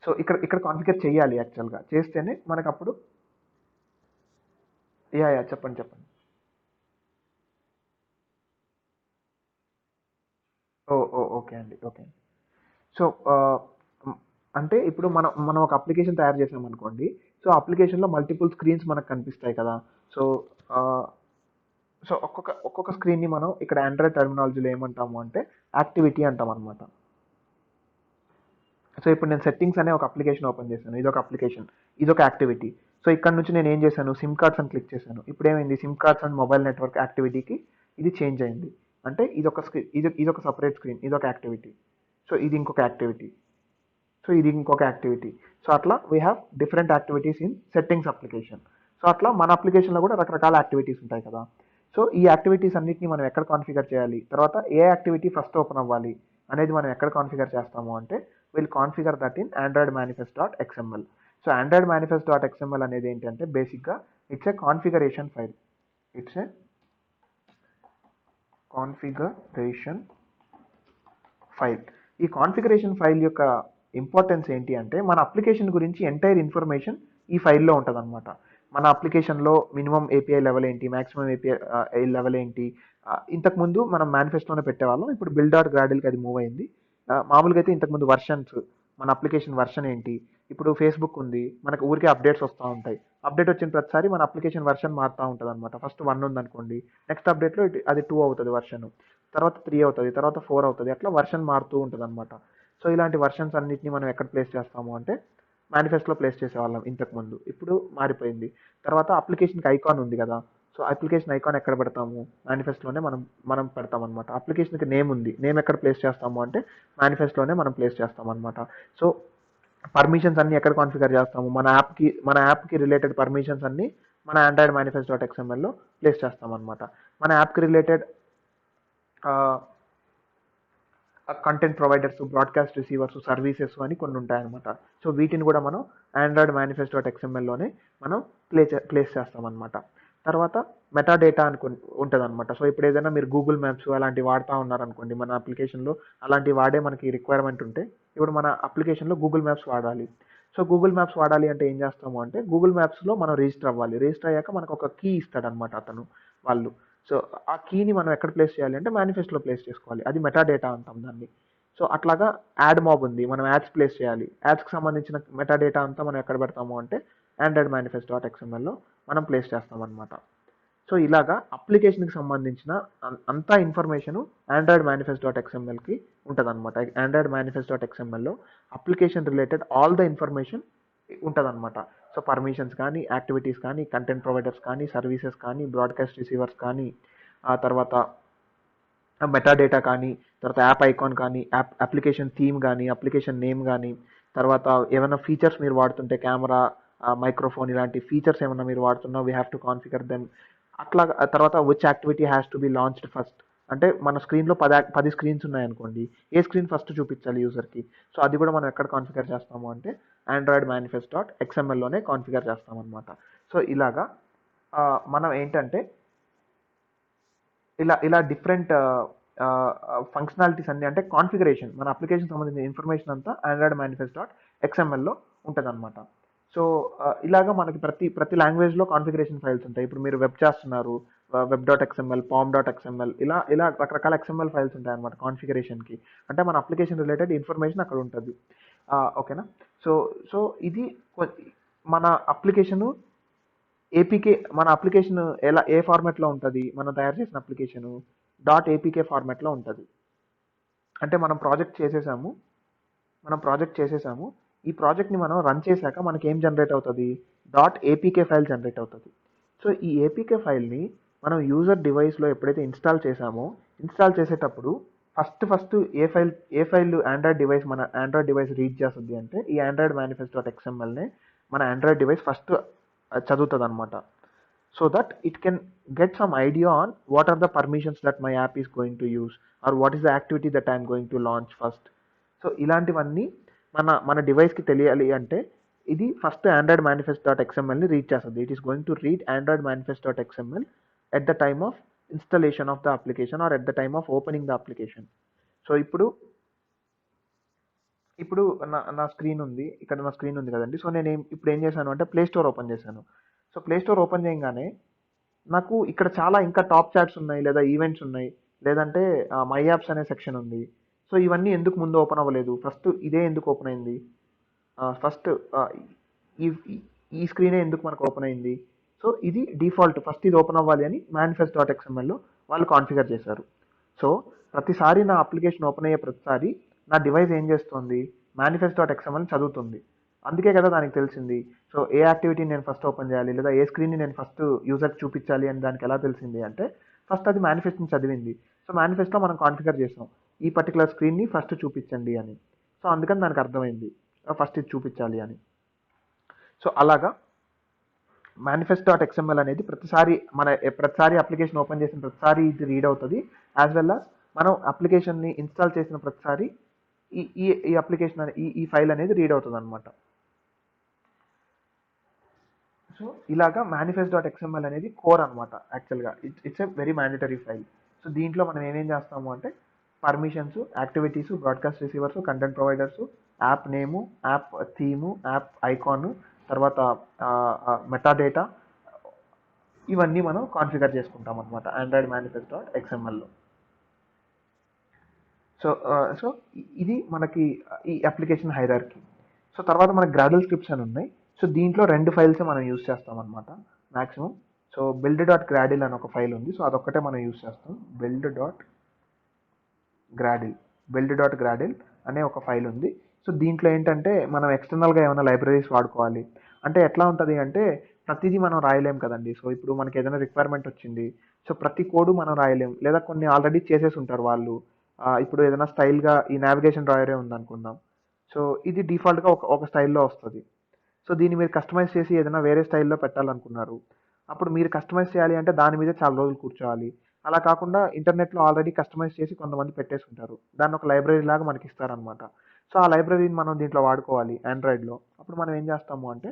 సో ఇక్కడ కాన్ఫిగర్ చేయాలి యాక్చువల్గా, చేస్తేనే మనకు అప్పుడు యా చెప్పండి చెప్పండి. ఓకే అండి, ఓకే. సో అంటే ఇప్పుడు మనం ఒక అప్లికేషన్ తయారు చేసామనుకోండి. సో అప్లికేషన్లో మల్టిపుల్ స్క్రీన్స్ మనకు కనిపిస్తాయి కదా. సో ఆ, సో ఒక్కొక్క స్క్రీన్ని మనం ఇక్కడ ఆండ్రాయిడ్ టర్మినాలజీలో ఏమంటాము అంటే యాక్టివిటీ అంటాం అనమాట. సో ఇప్పుడు నేను సెట్టింగ్స్ అనే ఒక అప్లికేషన్ ఓపెన్ చేశాను. ఇదొక అప్లికేషన్, ఇదొక యాక్టివిటీ. సో ఇక్కడ నుంచి నేను ఏం చేశాను, సిమ్ కార్డ్స్ అని క్లిక్ చేశాను. ఇప్పుడు ఏమైంది, SIM cards and mobile network యాక్టివిటీకి ఇది చేంజ్ అయింది. అంటే ఇదొక స్క్రీన్, ఇదొక సపరేట్ స్క్రీన్, ఇదొక యాక్టివిటీ. సో ఇది ఇంకొక యాక్టివిటీ. సో ఇది ఇంకొక యాక్టివిటీ. సో అట్లా we have different activities in settings application. So అట్లా మన అప్లికేషన్లో కూడా రకరకాల యాక్టివిటీస్ ఉంటాయి కదా. సో ఈ యాక్టివిటీస్ అన్నిటిని మనం ఎక్కడ కాన్ఫిగర్ చేయాలి, తర్వాత ఏ యాక్టివిటీ ఫస్ట్ ఓపెన్ అవ్వాలి అనేది మనం ఎక్కడ కాన్ఫిగర్ చేస్తాము అంటే will configure that in Android manifest dot XML. So Android manifest dot XML అనేది ఏంటంటే బేసిక్గా it's a configuration file. It's a configuration file. ఈ కాన్ఫిగరేషన్ ఫైల్ యొక్క ఇంపార్టెన్స్ ఏంటి అంటే మన అప్లికేషన్ గురించి ఎంటైర్ ఇన్ఫర్మేషన్ ఈ ఫైల్లో ఉంటుందన్నమాట. మన అప్లికేషన్లో మినిమం ఏపీఐ లెవెల్ ఏంటి, మాక్సిమం ఏపీఐ లెవెల్ ఏంటి, ఇంతకుముందు మనం మేనిఫెస్టోనే పెట్టేవాళ్ళం, ఇప్పుడు బిల్డ్ డాట్ గ్రాడిల్కి అది మూవ్ అయింది. మామూలుగా అయితే ఇంతకుముందు వర్షన్స్, మన అప్లికేషన్ వర్షన్ ఏంటి, ఇప్పుడు ఫేస్బుక్ ఉంది, మనకు ఊరికే అప్డేట్స్ వస్తూ ఉంటాయి. అప్డేట్ వచ్చిన ప్రతిసారి మన అప్లికేషన్ వర్షన్ మారుతూ ఉంటుంది అనమాట. ఫస్ట్ 1 ఉందనుకోండి, నెక్స్ట్ అప్డేట్లో అది 2 అవుతుంది వర్షన్, తర్వాత 3 అవుతుంది, తర్వాత 4 అవుతుంది, అట్లా వర్షన్ మారుతూ ఉంటుంది అనమాట. సో ఇలాంటి వర్షన్స్ అన్నిటిని మనం ఎక్కడ ప్లేస్ చేస్తాము అంటే మేనిఫెస్టోలో ప్లేస్ చేసేవాళ్ళం ఇంతకుముందు, ఇప్పుడు మారిపోయింది. తర్వాత అప్లికేషన్కి ఐకాన్ ఉంది కదా, సో అప్లికేషన్ ఐకాన్ ఎక్కడ పెడతాము, మేనిఫెస్టోలోనే మనం మనం పెడతాం అనమాట. అప్లికేషన్కి నేమ్ ఉంది, నేమ్ ఎక్కడ ప్లేస్ చేస్తాము అంటే మేనిఫెస్టోలోనే మనం ప్లేస్ చేస్తాం అనమాట. సో పర్మిషన్స్ అన్ని ఎక్కడ కాన్ఫిగర్ చేస్తాము, మన యాప్కి రిలేటెడ్ పర్మిషన్స్ అన్ని మన ఆండ్రాయిడ్ మేనిఫెస్ట్ డాట్ ఎక్స్ఎంఎల్లో ప్లేస్ చేస్తాం అనమాట. మన యాప్కి related content providers, broadcast receivers, services అని కొన్ని ఉంటాయన్నమాట. సో వీటిని కూడా మనం ఆండ్రాయిడ్ మేనిఫెస్ట్ డాట్ ఎక్స్ఎంఎల్లోనే మనం ప్లేస్ చేస్తామన్నమాట. తర్వాత మెటా డేటా ఉంటుంది అనమాట. సో ఇప్పుడు ఏదైనా మీరు గూగుల్ మ్యాప్స్ అలాంటివి వాడుతూ ఉన్నారనుకోండి, మన అప్లికేషన్లో అలాంటివి వాడే మనకి రిక్వైర్మెంట్ ఉంటే, ఇప్పుడు మన అప్లికేషన్లో గూగుల్ మ్యాప్స్ వాడాలి. సో గూగుల్ మ్యాప్స్ వాడాలి అంటే ఏం చేస్తాము అంటే, గూగుల్ మ్యాప్స్లో మనం రిజిస్టర్ అవ్వాలి. రిజిస్టర్ అయ్యాక మనకు ఒక కీ ఇస్తాడనమాట అతను, వాళ్ళు. సో ఆ కీని మనం ఎక్కడ ప్లేస్ చేయాలి అంటే మేనిఫెస్టోలో ప్లేస్ చేసుకోవాలి, అది మెటా డేటా అంటాం దాన్ని. సో అట్లాగా యాడ్ మాబ్ ఉంది, మనం యాడ్స్ ప్లేస్ చేయాలి, యాడ్స్కి సంబంధించిన మెటా డేటా అంతా మనం ఎక్కడ పెడతాము అంటే ఆండ్రాయిడ్ మేనిఫెస్ట్ డాట్ ఎక్స్ఎంఎల్లో మనం ప్లేస్ చేస్తాం అనమాట. సో ఇలాగా అప్లికేషన్కి సంబంధించిన అంతా ఇన్ఫర్మేషన్ ఆండ్రాయిడ్ మేనిఫెస్ట్ డాట్ ఎక్స్ఎంఎల్కి ఉంటుంది అనమాట. ఆండ్రాయిడ్ మేనిఫెస్ట్ డాట్ ఎక్స్ఎంఎల్లో application related all the information ఉంటుంది అనమాట. సో పర్మిషన్స్ కానీ, యాక్టివిటీస్ కానీ, కంటెంట్ ప్రొవైడర్స్ కానీ, సర్వీసెస్ కానీ, బ్రాడ్కాస్ట్ రిసీవర్స్ కానీ, ఆ తర్వాత మెటా డేటా కానీ, తర్వాత యాప్ ఐకాన్ కానీ, అప్లికేషన్ థీమ్ కానీ, అప్లికేషన్ నేమ్ కానీ, తర్వాత ఏమైనా ఫీచర్స్ మీరు వాడుతుంటే కెమెరా, మైక్రోఫోన్ ఇలాంటి ఫీచర్స్ ఏమైనా మీరు వాడుతున్నా we have to configure them. అట్లా తర్వాత which activity has to be launched first, అంటే మన స్క్రీన్లో 10 స్క్రీన్స్ ఉన్నాయనుకోండి, ఏ స్క్రీన్ ఫస్ట్ చూపించాలి యూజర్కి. సో అది కూడా మనం ఎక్కడ కాన్ఫిగర్ చేస్తాము అంటే ఆండ్రాయిడ్ మేనిఫెస్ట్ డాట్ ఎక్స్ఎంఎల్లోనే కాన్ఫిగర్ చేస్తామన్నమాట. సో ఇలాగా మనం ఏంటంటే ఇలా ఇలా డిఫరెంట్ ఫంక్షనాలిటీస్ అన్ని, అంటే కాన్ఫిగరేషన్, మన అప్లికేషన్ సంబంధించిన ఇన్ఫర్మేషన్ అంతా ఆండ్రాయిడ్ మేనిఫెస్ట్ డాట్ ఎక్స్ఎంఎల్లో ఉంటుంది అనమాట. సో ఇలాగా మనకి ప్రతి లాంగ్వేజ్లో కాన్ఫిగరేషన్ ఫైల్స్ ఉంటాయి. ఇప్పుడు మీరు వెబ్ చేస్తున్నారు, web dot XML, palm dot XML, ఇలా ఇలా రకరకాల ఎక్స్ఎంఎల్ ఫైల్స్ ఉంటాయి అనమాట కాన్ఫిగరేషన్కి. అంటే మన అప్లికేషన్ రిలేటెడ్ ఇన్ఫర్మేషన్ అక్కడ ఉంటుంది. ఓకేనా. సో సో ఇది మన అప్లికేషను ఏపీకే, మన అప్లికేషన్ ఏ ఫార్మాట్లో ఉంటుంది, మనం తయారు చేసిన అప్లికేషన్ డాట్ ఏపీకే ఫార్మాట్లో ఉంటుంది. అంటే మనం ప్రాజెక్ట్ చేసేసాము, ఈ ప్రాజెక్ట్ని మనం రన్ చేశాక మనకి ఏం జనరేట్ అవుతుంది, డాట్ ఏపీకే ఫైల్ జనరేట్ అవుతుంది. సో ఈ ఏపీకే ఫైల్ని మనం యూజర్ డివైస్లో ఎప్పుడైతే ఇన్స్టాల్ చేసేటప్పుడు ఫస్ట్ ఏ ఫైల్ మన ఆండ్రాయిడ్ డివైస్ రీడ్ చేస్తుంది అంటే ఈ ఆండ్రాయిడ్ మేనిఫెస్ట్ డాట్ ఎక్స్ఎంఎల్నే మన ఆండ్రాయిడ్ డివైస్ ఫస్ట్ చదువుతుంది అనమాట. So that it can get some idea on what are the permissions that my app is going to use, or what is the activity that I'm going to launch first. సో ఇలాంటివన్నీ మన డివైస్కి తెలియాలి అంటే ఇది first Android manifest dot ఎక్స్ఎంఎల్ని read చేస్తుంది. It is going to read Android manifest dot XML at the time of installation of the application or at the time of opening the application. So ఇప్పుడు నా screen ఉంది, ఇక్కడ నా screen ఉంది కదండి. So నేను ఇప్పుడు ఏం చేశాను అంటే ప్లే స్టోర్ ఓపెన్ చేశాను. సో ప్లే స్టోర్ ఓపెన్ చేయగానే నాకు ఇక్కడ చాలా ఇంకా టాప్ చాట్స్ ఉన్నాయి, లేదా ఈవెంట్స్ ఉన్నాయి, లేదంటే మై యాప్స్ అనే సెక్షన్ ఉంది. సో ఇవన్నీ ఎందుకు ముందు ఓపెన్ అవ్వలేదు, ఫస్ట్ ఇదే ఎందుకు ఓపెన్ అయింది, ఫస్ట్ ఈ ఈ స్క్రీనే ఎందుకు మనకు ఓపెన్ అయింది. సో ఇది డిఫాల్ట్, ఫస్ట్ ఇది ఓపెన్ అవ్వాలి అని మేనిఫెస్ట్ డాట్ ఎక్స్ఎంఎల్లో వాళ్ళు కాన్ఫిగర్ చేశారు. సో ప్రతిసారి నా అప్లికేషన్ ఓపెన్ అయ్యే ప్రతిసారి నా డివైస్ ఏం చేస్తుంది, మేనిఫెస్ట్ డాట్ ఎక్స్ఎంఎల్ చదువుతుంది. అందుకే కదా దానికి తెలిసింది. సో ఏ యాక్టివిటీని నేను ఫస్ట్ ఓపెన్ చేయాలి, లేదా ఏ స్క్రీన్ని నేను ఫస్ట్ యూజర్కి చూపించాలి అని దానికి ఎలా తెలిసింది అంటే ఫస్ట్ అది మేనిఫెస్ట్ని చదివింది. సో మేనిఫెస్ట్లో మనం కాన్ఫిగర్ చేసాం ఈ పర్టికులర్ స్క్రీన్ని ఫస్ట్ చూపించండి అని. సో అందుకని దానికి అర్థమైంది ఫస్ట్ ఇది చూపించాలి అని. సో అలాగా మేనిఫెస్ట్ డాట్ ఎక్స్ఎంఎల్ అనేది ప్రతిసారి అప్లికేషన్ ఓపెన్ చేసిన ప్రతిసారి ఇది రీడ్ అవుతుంది, యాజ్ వెల్ as మనం అప్లికేషన్ని ఇన్స్టాల్ చేసిన ప్రతిసారి ఈ ఈ ఈ అప్లికేషన్ ఈ ఫైల్ అనేది రీడ్ అవుతుంది అనమాట. సో ఇలాగా మేనిఫెస్ట్ డాట్ ఎక్స్ఎంఎల్ అనేది కోర్ అనమాట. యాక్చువల్గా it's a very mandatory file. So దీంట్లో మనం ఏమేం చేస్తాము అంటే permissions, activities, broadcast receivers, content providers, app name, app theme, app icon, తర్వాత మెటా డేటా, ఇవన్నీ మనం కాన్ఫిగర్ చేసుకుంటాం అనమాట ఆండ్రాయిడ్ మేనిఫెస్ట్ డాట్ ఎక్స్ఎంఎల్లో. సో ఇది మనకి ఈ అప్లికేషన్ హైరార్కీ. సో తర్వాత మనకి గ్రాడల్ స్క్రిప్ట్స్ అని ఉన్నాయి. సో దీంట్లో 2 ఫైల్స్ మనం యూస్ చేస్తాం అనమాట maximum. So build dot Gradle అని ఒక ఫైల్ ఉంది. సో అదొక్కటే మనం యూస్ చేస్తాం. గ్రాడిల్ బిల్డ్ డాట్ గ్రాడిల్ అనే ఒక ఫైల్ ఉంది. సో దీంట్లో ఏంటంటే మనం ఎక్స్టర్నల్గా ఏమైనా లైబ్రరీస్ వాడుకోవాలి అంటే ఎట్లా ఉంటుంది అంటే ప్రతిదీ మనం రాయలేం కదండి. సో ఇప్పుడు మనకి ఏదైనా రిక్వైర్మెంట్ వచ్చింది, సో ప్రతి కోడ్ మనం రాయలేం, లేదా కొన్ని ఆల్రెడీ చేసేసి ఉంటారు వాళ్ళు. ఇప్పుడు ఏదైనా స్టైల్గా ఈ నావిగేషన్ డ్రాయరే ఉందనుకుందాం. సో ఇది డిఫాల్ట్గా ఒక స్టైల్లో వస్తుంది. సో దీన్ని మీరు కస్టమైజ్ చేసి ఏదైనా వేరే స్టైల్లో పెట్టాలనుకున్నారు, అప్పుడు మీరు కస్టమైజ్ చేయాలి అంటే దాని మీద చాలా రోజులు కూర్చోవాలి. అలా కాకుండా ఇంటర్నెట్లో ఆల్రెడీ కస్టమైజ్ చేసి కొంతమంది పెట్టేసి ఉంటారు, దాన్ని ఒక లైబ్రరీ లాగా మనకి ఇస్తారనమాట. సో ఆ లైబ్రరీని మనం దీంట్లో వాడుకోవాలి ఆండ్రాయిడ్లో. అప్పుడు మనం ఏం చేస్తాము అంటే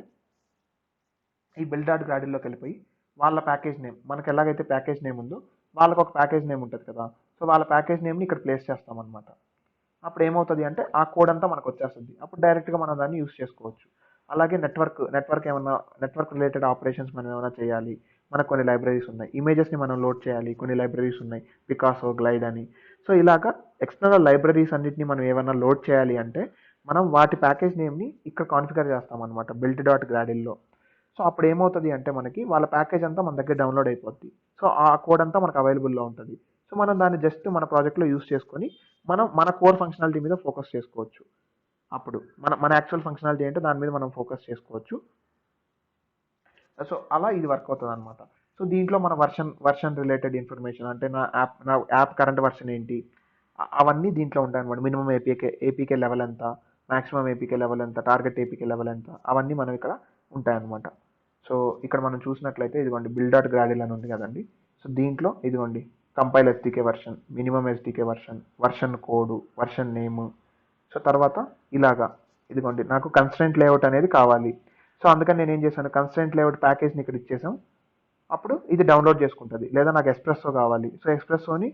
ఈ బిల్డ్ డాట్ గ్రాడిల్లోకి వెళ్ళిపోయి వాళ్ళ ప్యాకేజ్ నేమ్, మనకి ఎలాగైతే ప్యాకేజ్ నేమ్ ఉందో వాళ్ళకి ఒక ప్యాకేజ్ నేమ్ ఉంటుంది కదా. సో వాళ్ళ ప్యాకేజ్ నేమ్ని ఇక్కడ ప్లేస్ చేస్తామన్నమాట. అప్పుడు ఏమవుతుంది అంటే ఆ కోడ్ అంతా మనకు వచ్చేస్తుంది. అప్పుడు డైరెక్ట్గా మనం దాన్ని యూస్ చేసుకోవచ్చు. అలాగే నెట్వర్క్ రిలేటెడ్ ఆపరేషన్స్ మనం ఏమైనా చేయాలి, మనకు కొన్ని లైబ్రరీస్ ఉన్నాయి. ఇమేజెస్ని మనం లోడ్ చేయాలి, కొన్ని లైబ్రరీస్ ఉన్నాయి, పికాసో, గ్లైడ్ అని. సో ఇలాగా ఎక్స్టర్నల్ లైబ్రరీస్ అన్నిటిని మనం ఏమైనా లోడ్ చేయాలి అంటే మనం వాటి ప్యాకేజ్ నేమ్ని ఇక్కడ కాన్ఫిగర్ చేస్తాం అనమాట బిల్డ్ డాట్ గ్రాడిల్లో. సో అప్పుడు ఏమవుతుంది అంటే మనకి వాళ్ళ ప్యాకేజ్ అంతా మన దగ్గర డౌన్లోడ్ అయిపోద్ది. సో ఆ కోడ్ అంతా మనకు అవైలబుల్లో ఉంటుంది. సో మనం దాన్ని జస్ట్ మన ప్రాజెక్ట్లో యూస్ చేసుకొని మనం మన కోర్ ఫంక్షనాలిటీ మీద ఫోకస్ చేసుకోవచ్చు. అప్పుడు మన యాక్చువల్ ఫంక్షనాలిటీ ఏంటో దాని మీద మనం ఫోకస్ చేసుకోవచ్చు. సో అలా ఇది వర్క్ అవుతుంది అనమాట. సో దీంట్లో మన వర్షన్ రిలేటెడ్ ఇన్ఫర్మేషన్ అంటే నా యాప్ కరెంట్ వర్షన్ ఏంటి, అవన్నీ దీంట్లో ఉంటాయి అనమాట. మినిమం ఏపీకే లెవెల్ ఎంత, మాక్సిమం ఏపీకే లెవెల్ ఎంత, టార్గెట్ ఏపీకే లెవెల్ ఎంత, అవన్నీ మనం ఇక్కడ ఉంటాయి అనమాట. సో ఇక్కడ మనం చూసినట్లయితే ఇదిగోండి బిల్డ్ డాట్ గ్రాడిల్ అని ఉంది కదండి. సో దీంట్లో ఇదిగోండి compile SDK version, minimum SDK version code, version name. So తర్వాత ఇలాగా ఇదిగోండి నాకు కన్స్ట్రెంట్ లేఅవుట్ అనేది కావాలి. సో అందుకని నేను ఏం చేశాను, కన్స్ట్రెంట్ లేఅవుట్ ప్యాకేజ్ని ఇక్కడ ఇచ్చేసాం. అప్పుడు ఇది డౌన్లోడ్ చేసుకుంటుంది. లేదా నాకు ఎక్స్ప్రెస్సో కావాలి, సో ఎక్స్ప్రెస్సోని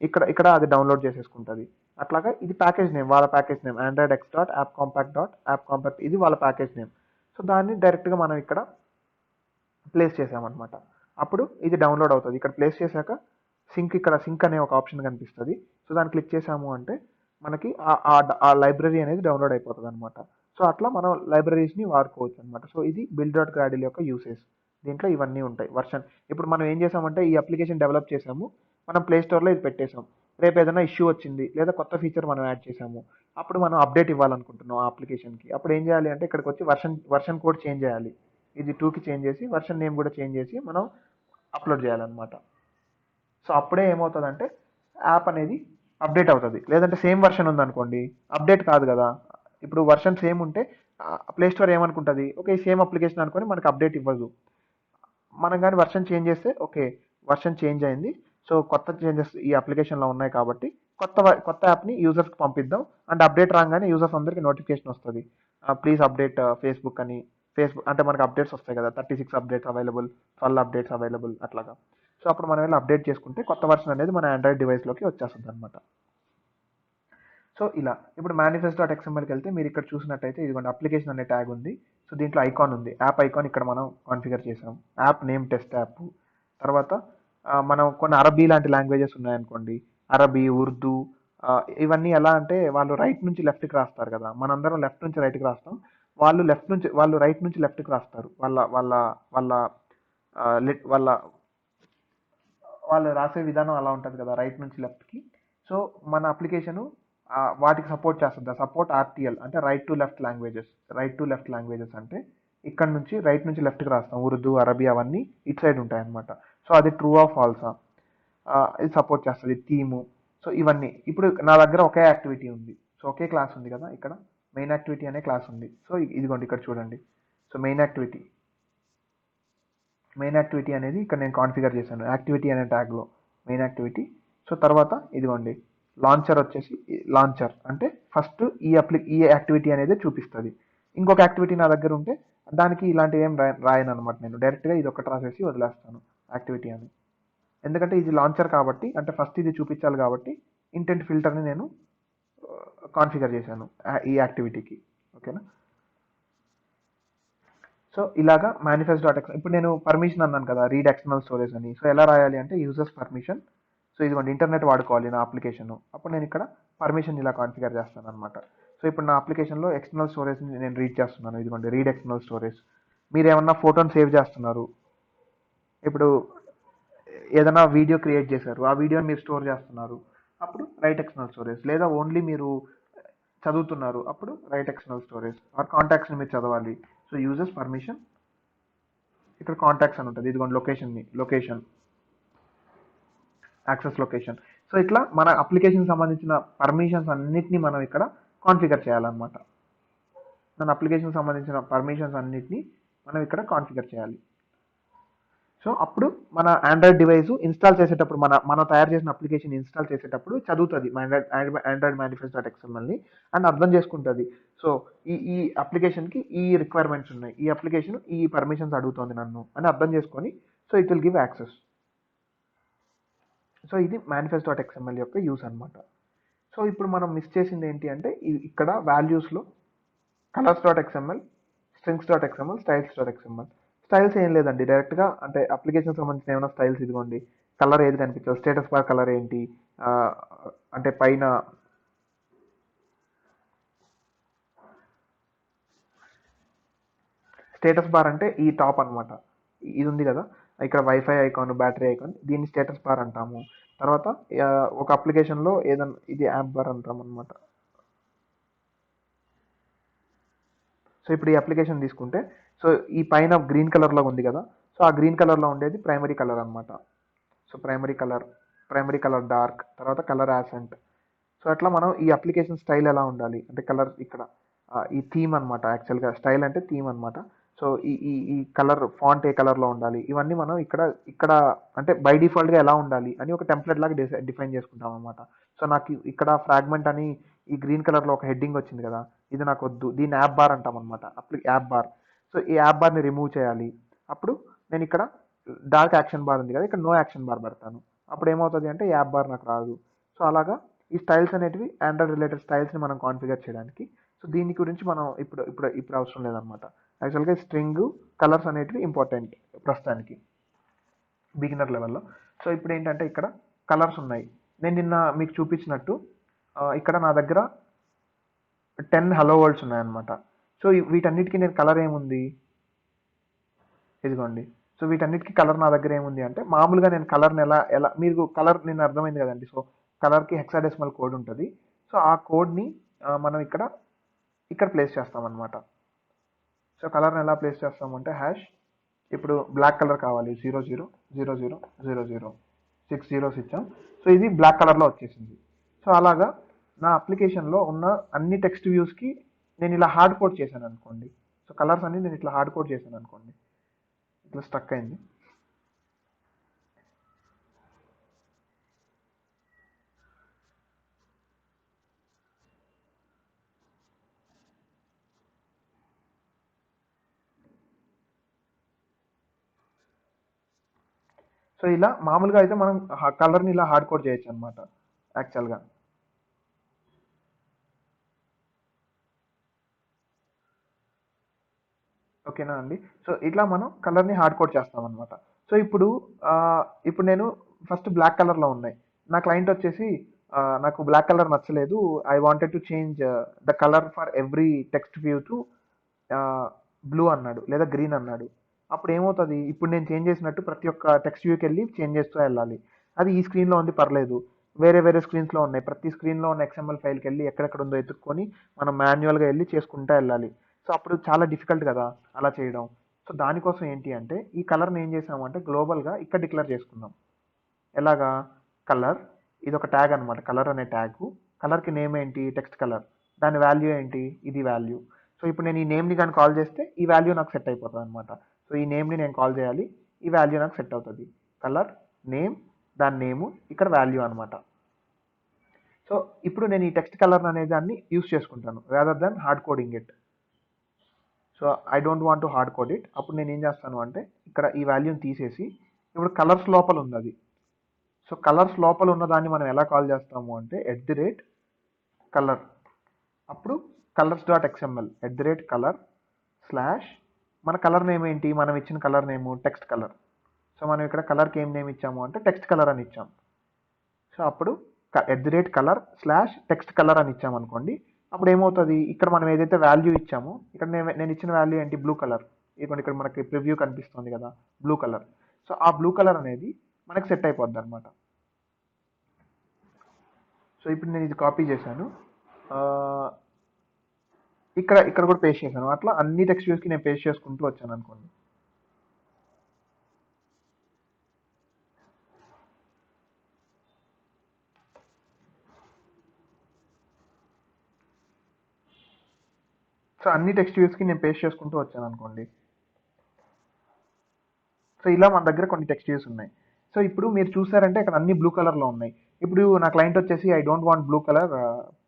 ఇక్కడ అది డౌన్లోడ్ చేసేసుకుంటుంది. అట్లాగా ఇది ప్యాకేజ్ నేమ్, వాళ్ళ package name Android X dot app compact, ఇది వాళ్ళ ప్యాకేజ్ నేమ్. సో దాన్ని డైరెక్ట్గా మనం ఇక్కడ ప్లేస్ చేసామన్నమాట. అప్పుడు ఇది డౌన్లోడ్ అవుతుంది. ఇక్కడ ప్లేస్ చేశాక సింక్ అనే ఒక ఆప్షన్ కనిపిస్తుంది. సో దాన్ని క్లిక్ చేసాము అంటే మనకి ఆ లైబ్రరీ అనేది డౌన్లోడ్ అయిపోతుంది అనమాట. సో అట్లా మనం లైబ్రరీస్ని వాడుకోవచ్చు అనమాట. సో ఇది బిల్డ్ డాట్ గ్రాడిల్ యొక్క యూసేజ్. దీంట్లో ఇవన్నీ ఉంటాయి. ఇప్పుడు మనం ఏం చేసామంటే ఈ అప్లికేషన్ డెవలప్ చేసాము, మనం ప్లే స్టోర్లో ఇది పెట్టేసాం. రేపు ఏదైనా ఇష్యూ వచ్చింది లేదా కొత్త ఫీచర్ మనం యాడ్ చేసాము, అప్పుడు మనం అప్డేట్ ఇవ్వాలనుకుంటున్నాం ఆ అప్లికేషన్కి. అప్పుడు ఏం చేయాలి అంటే ఇక్కడికి వచ్చి వర్షన్ కోడ్ చేంజ్ చేయాలి. ఇది 2కి చేంజ్ చేసి వర్షన్ నేమ్ కూడా చేంజ్ చేసి మనం అప్లోడ్ చేయాలన్నమాట. సో అప్పుడే ఏమవుతుందంటే యాప్ అనేది అప్డేట్ అవుతుంది. లేదంటే సేమ్ వర్షన్ ఉందనుకోండి, అప్డేట్ కాదు కదా. ఇప్పుడు వర్షన్ సేమ్ ఉంటే ప్లే స్టోర్ ఏమనుకుంటుంది, ఓకే సేమ్ అప్లికేషన్ అనుకొని మనకు అప్డేట్ ఇవ్వదు. మనం కానీ వర్షన్ చేంజ్ చేస్తే ఓకే వర్షన్ చేంజ్ అయింది, సో కొత్త చేంజెస్ ఈ అప్లికేషన్లో ఉన్నాయి కాబట్టి కొత్త యాప్ని యూజర్స్కి పంపిద్దాం అండ్ అప్డేట్ రాగానే యూజర్స్ అందరికీ నోటిఫికేషన్ వస్తుంది, ప్లీజ్ అప్డేట్ ఫేస్బుక్ అని. ఫేస్బుక్ అంటే మనకు అప్డేట్స్ వస్తాయి కదా, 36 అప్డేట్స్ అవైలబుల్, 12 అప్డేట్స్ అవైలబుల్ అట్లాగా. సో అప్పుడు మనం వెళ్ళి అప్డేట్ చేసుకుంటే కొత్త వర్షన్ అనేది మన ఆండ్రాయిడ్ డివైస్లోకి వచ్చేస్తుంది అనమాట. సో ఇలా ఇప్పుడు మేనిఫెస్ట్ డాట్ ఎక్స్ఎంఎల్కి వెళ్తే మీరు ఇక్కడ చూసినట్టయితే ఇదిగోండి అప్లికేషన్ అనే ట్యాగ్ ఉంది. సో దీంట్లో ఐకాన్ ఉంది, యాప్ ఐకాన్ ఇక్కడ మనం కాన్ఫిగర్ చేసాం. App name test app. తర్వాత మనం కొన్ని అరబీ లాంటి లాంగ్వేజెస్ ఉన్నాయనుకోండి, అరబీ, ఉర్దూ, ఇవన్నీ ఎలా అంటే వాళ్ళు రైట్ నుంచి లెఫ్ట్కి రాస్తారు కదా, మనందరం లెఫ్ట్ నుంచి రైట్కి రాస్తాం. వాళ్ళు రైట్ నుంచి లెఫ్ట్కి రాస్తారు. వాళ్ళ వాళ్ళ వాళ్ళ ఆ, lit- వాళ్ళ వాళ్ళు రాసే విధానం అలా ఉంటుంది కదా రైట్ నుంచి లెఫ్ట్కి. సో మన అప్లికేషను వాటికి సపోర్ట్ చేస్తుంది. సపోర్ట్ ఆర్టీఎల్ అంటే రైట్ టు లెఫ్ట్ లాంగ్వేజెస్ అంటే ఇక్కడ నుంచి రైట్ నుంచి లెఫ్ట్కి రాస్తాం. ఉర్దూ, అరబీ అవన్నీ ఇటు సైడ్ ఉంటాయి అనమాట. సో అది ట్రూ ఆఫ్ ఫాల్సా, ఇది సపోర్ట్ చేస్తుంది. థీము. సో ఇవన్నీ ఇప్పుడు నా దగ్గర ఒకే యాక్టివిటీ ఉంది. సో ఒకే క్లాస్ ఉంది కదా, ఇక్కడ మెయిన్ యాక్టివిటీ అనే క్లాస్ ఉంది. సో ఇదిగోండి ఇక్కడ చూడండి. సో మెయిన్ యాక్టివిటీ అనేది ఇక్కడ నేను కాన్ఫిగర్ చేశాను యాక్టివిటీ అనే ట్యాగ్లో మెయిన్ యాక్టివిటీ. సో తర్వాత ఇదిగోండి లాంచర్ వచ్చేసి లాంచర్ అంటే ఫస్ట్ ఈ యాక్టివిటీ అనేది చూపిస్తుంది. ఇంకొక యాక్టివిటీ నా దగ్గర ఉంటే దానికి ఇలాంటివి ఏం రాయను అనమాట. నేను డైరెక్ట్గా ఇది ఒకటి రాసేసి వదిలేస్తాను యాక్టివిటీ అని. ఎందుకంటే ఇది లాంచర్ కాబట్టి అంటే ఫస్ట్ ఇది చూపించాలి కాబట్టి ఇంటెంట్ ఫిల్టర్ని నేను కాన్ఫిగర్ చేశాను ఈ యాక్టివిటీకి. ఓకేనా. సో ఇలాగా మేనిఫెస్ట్ డాట్ ఎక్స్ ఇప్పుడు నేను పర్మిషన్ అన్నాను కదా, రీడ్ ఎక్స్టర్నల్ స్టోరేజ్ అని. సో ఎలా రాయాలి అంటే యూజర్స్ పర్మిషన్. సో ఇదిగోండి ఇంటర్నెట్ వాడుకోవాలి నా అప్లికేషన్. అప్పుడు నేను ఇక్కడ పర్మిషన్ ఇలా కాన్ఫిగర్ చేస్తాను అనమాట. సో ఇప్పుడు నా అప్లికేషన్లో ఎక్స్టర్నల్ స్టోరేజ్ని నేను రీడ్ చేస్తున్నాను. ఇదిగోండి రీడ్ ఎక్స్టర్నల్ స్టోరేజ్. మీరు ఏమన్నా ఫోటోని సేవ్ చేస్తున్నారు, ఇప్పుడు ఏదైనా వీడియో క్రియేట్ చేశారు, ఆ వీడియోని మీరు స్టోర్ చేస్తున్నారు, అప్పుడు రైట్ ఎక్స్టర్నల్ స్టోరేజ్. లేదా ఓన్లీ మీరు చదువుతున్నారు, అప్పుడు రైట్ ఎక్స్టర్నల్ స్టోరేజ్. ఆర్ కాంటాక్ట్స్ని మీరు చదవాలి, సో యూజర్స్ పర్మిషన్, ఇక్కడ కాంటాక్ట్స్ అని ఉంటుంది. ఇదిగోండి లొకేషన్ యాక్సెస్ లొకేషన్. సో ఇట్లా మన అప్లికేషన్ సంబంధించిన పర్మిషన్స్ అన్నిటిని మనం ఇక్కడ కాన్ఫిగర్ చేయాలన్నమాట. మన అప్లికేషన్ సంబంధించిన పర్మిషన్స్ అన్నిటిని మనం ఇక్కడ కాన్ఫిగర్ చేయాలి. సో అప్పుడు మన ఆండ్రాయిడ్ డివైస్ ఇన్స్టాల్ చేసేటప్పుడు మనం తయారు చేసిన అప్లికేషన్ ఇన్స్టాల్ చేసేటప్పుడు చదువుతుంది ఆండ్రాయిడ్ మేనిఫెస్ట్ డాట్ ఎక్స్ఎంఎల్ని అండ్ అర్థం చేసుకుంటుంది. సో ఈ అప్లికేషన్కి ఈ రిక్వైర్మెంట్స్ ఉన్నాయి, ఈ అప్లికేషన్ ఈ పర్మిషన్స్ అడుగుతుంది నన్ను అని అర్థం చేసుకొని, so it will give access. So ఇది మేనిఫెస్ట్ డాట్ ఎక్స్ఎంఎల్ యొక్క యూస్ అనమాట. సో ఇప్పుడు మనం మిస్ చేసింది ఏంటి అంటే ఇక్కడ వాల్యూస్లో colours dot XML, strings dot XML, styles dot XML. Styles ఏం లేదండి, డైరెక్ట్గా అంటే అప్లికేషన్ సంబంధించిన ఏమైనా స్టైల్స్ ఇదిగోండి. కలర్ ఏది కనిపించదు, స్టేటస్ బార్ కలర్ ఏంటి, అంటే పైన స్టేటస్ బార్ అంటే ఈ టాప్ అనమాట. ఇది ఉంది కదా ఇక్కడ వైఫై ఐకాన్, బ్యాటరీ ఐకాన్, దీన్ని స్టేటస్ బార్ అంటాము. తర్వాత ఒక అప్లికేషన్లో ఏదన్నా ఇది యాప్ బార్ అంటాం అనమాట. సో ఇప్పుడు ఈ అప్లికేషన్ తీసుకుంటే, సో ఈ పైన గ్రీన్ కలర్లో ఉంది కదా, సో ఆ గ్రీన్ కలర్లో ఉండేది ప్రైమరీ కలర్ అనమాట. సో ప్రైమరీ కలర్ డార్క్, తర్వాత కలర్ యాసెంట్. సో అట్లా మనం ఈ అప్లికేషన్ స్టైల్ ఎలా ఉండాలి అంటే కలర్ ఇక్కడ ఈ థీమ్ అనమాట. యాక్చువల్గా స్టైల్ అంటే థీమ్ అనమాట. సో ఈ కలర్ ఫాంట్ ఏ కలర్లో ఉండాలి, ఇవన్నీ మనం ఇక్కడ అంటే బై డిఫాల్ట్గా ఎలా ఉండాలి అని ఒక టెంప్లెట్ లాగా డిఫైన్ చేసుకుంటాం అనమాట. సో నాకు ఇక్కడ ఫ్రాగ్మెంట్ అని ఈ గ్రీన్ కలర్లో ఒక హెడ్డింగ్ వచ్చింది కదా, ఇది నాకు వద్దు, దీన్ని యాప్ బార్ అంటాం అనమాట. App bar. సో ఈ యాప్ బార్ని రిమూవ్ చేయాలి. అప్పుడు నేను ఇక్కడ డార్క్ యాక్షన్ బార్ ఉంది కదా, ఇక్కడ నో యాక్షన్ బార్ పెడతాను. అప్పుడు ఏమవుతుంది అంటే యాప్ బార్ నాకు రాదు. సో అలాగా ఈ స్టైల్స్ అనేటివి ఆండ్రాయిడ్ రిలేటెడ్ స్టైల్స్ని మనం కాన్ఫిగర్ చేయడానికి. సో దీని గురించి మనం ఇప్పుడు అవసరం లేదనమాట. యాక్చువల్గా స్ట్రింగ్ కలర్స్ అనేటివి ఇంపార్టెంట్ ప్రస్తుతానికి బిగినర్ లెవెల్లో. సో ఇప్పుడు ఏంటంటే ఇక్కడ కలర్స్ ఉన్నాయి. నేను నిన్న మీకు చూపించినట్టు ఇక్కడ నా దగ్గర 10 హలో వరల్డ్స్ ఉన్నాయన్నమాట. సో వీటన్నిటికీ నేను కలర్ ఏముంది, ఇదిగోండి. సో వీటన్నిటికీ కలర్ నా దగ్గర ఏముంది అంటే మామూలుగా నేను కలర్ని ఎలా మీకు కలర్ నేను అర్థమైంది కదండి. సో కలర్కి హెక్సాడెసిమల్ కోడ్ ఉంటుంది. సో ఆ కోడ్ని మనం ఇక్కడ ప్లేస్ చేస్తామన్నమాట. సో కలర్ని ఎలా ప్లేస్ చేస్తామంటే హ్యాష్, ఇప్పుడు బ్లాక్ కలర్ కావాలి, 000000 6 zeros ఇచ్చాం. సో ఇది బ్లాక్ కలర్లో వచ్చేసింది. సో అలాగా నా అప్లికేషన్లో ఉన్న అన్ని టెక్స్ట్ వ్యూస్కి నేను ఇలా హార్డ్ కోడ్ చేశాను అనుకోండి. సో కలర్స్ అన్ని నేను ఇట్లా హార్డ్ కోడ్ చేశాను అనుకోండి, ఇట్లా స్టక్ అయింది. సో ఇలా మామూలుగా అయితే మనం కలర్ని ఇలా హార్డ్ కోడ్ చేయొచ్చు అనమాట యాక్చువల్గా. ఓకేనా అండి. సో ఇట్లా మనం కలర్ని హార్డ్ కోడ్ చేస్తాం అనమాట. సో ఇప్పుడు నేను ఫస్ట్ బ్లాక్ కలర్లో ఉన్నాయి. నా క్లయింట్ వచ్చేసి నాకు బ్లాక్ కలర్ నచ్చలేదు, I wanted to change the colour for every text view to blue అన్నాడు లేదా గ్రీన్ అన్నాడు. అప్పుడు ఏమవుతుంది, ఇప్పుడు నేను చేంజ్ చేసినట్టు ప్రతి ఒక్క టెక్స్ట్ వ్యూకి వెళ్ళి చేంజ్ చేస్తూ వెళ్ళాలి. అది ఈ స్క్రీన్లో ఉంది పర్లేదు, వేరే స్క్రీన్స్లో ఉన్నాయి, ప్రతి స్క్రీన్లో ఉన్న ఎక్స్ఎంఎల్ ఫైల్కి వెళ్ళి ఎక్కడెక్కడ ఉందో ఎత్తుక్కొని మనం మాన్యువల్గా వెళ్ళి చేసుకుంటూ వెళ్ళాలి. సో అప్పుడు చాలా డిఫికల్ట్ కదా అలా చేయడం. సో దానికోసం ఏంటి అంటే ఈ కలర్ని ఏం చేసామంటే గ్లోబల్గా ఇక్కడ డిక్లేర్ చేసుకుందాం. ఎలాగా, కలర్ ఇది ఒక ట్యాగ్ అనమాట, కలర్ అనే ట్యాగ్. కలర్కి నేమ్ ఏంటి, టెక్స్ట్ కలర్, దాని వాల్యూ ఏంటి, ఇది వాల్యూ. సో ఇప్పుడు నేను ఈ నేమ్ని కానీ కాల్ చేస్తే ఈ వాల్యూ నాకు సెట్ అయిపోతుంది అనమాట. సో ఈ నేమ్ని నేను కాల్ చేయాలి, ఈ వాల్యూ నాకు సెట్ అవుతుంది. కలర్ నేమ్, దాని నేము, ఇక్కడ వాల్యూ అనమాట. సో ఇప్పుడు నేను ఈ టెక్స్ట్ కలర్ అనే దాన్ని యూస్ చేసుకుంటాను rather than hard coding it. So I don't want to hard code it. అప్పుడు నేను ఏం చేస్తాను అంటే ఇక్కడ ఈ వాల్యూని తీసేసి ఇప్పుడు కలర్స్ లోపల ఉంది అది. సో కలర్స్ లోపల ఉన్నదాన్ని మనం ఎలా కాల్ చేస్తాము అంటే @కలర్. అప్పుడు colours dot XML @colour slash మన కలర్ నేమ్ ఏంటి, మనం ఇచ్చిన కలర్ నేము టెక్స్ట్ కలర్. సో మనం ఇక్కడ కలర్కి ఏం నేమ్ ఇచ్చాము అంటే టెక్స్ట్ కలర్ అని ఇచ్చాం. సో అప్పుడు @కలర్ స్లాష్ టెక్స్ట్ కలర్ అని ఇచ్చాము అనుకోండి. అప్పుడు ఏమవుతుంది, ఇక్కడ మనం ఏదైతే వాల్యూ ఇచ్చామో, ఇక్కడ నేను ఇచ్చిన వాల్యూ ఏంటి, బ్లూ కలర్. ఇదిగోండి ఇక్కడ మనకి ప్రివ్యూ కనిపిస్తుంది కదా, బ్లూ కలర్. సో ఆ బ్లూ కలర్ అనేది మనకి సెట్ అయిపోద్ది అనమాట. సో ఇప్పుడు నేను ఇది కాపీ చేశాను, ఆ, ఇక్కడ ఇక్కడ కూడా పేస్ట్ చేశాను. అట్లా అన్ని టెక్స్ట్ వ్యూస్కి నేను పేస్ట్ చేసుకుంటూ వచ్చాను అనుకోండి. సో అన్ని టెక్స్ట్ వ్యూస్కి నేను పేస్ట్ చేసుకుంటూ వచ్చాను అనుకోండి. సో ఇలా మన దగ్గర కొన్ని టెక్స్ట్ వ్యూస్ ఉన్నాయి. సో ఇప్పుడు మీరు చూసారంటే ఇక్కడ అన్ని బ్లూ కలర్లో ఉన్నాయి. ఇప్పుడు నా క్లయింట్ వచ్చేసి I don't want blue colour,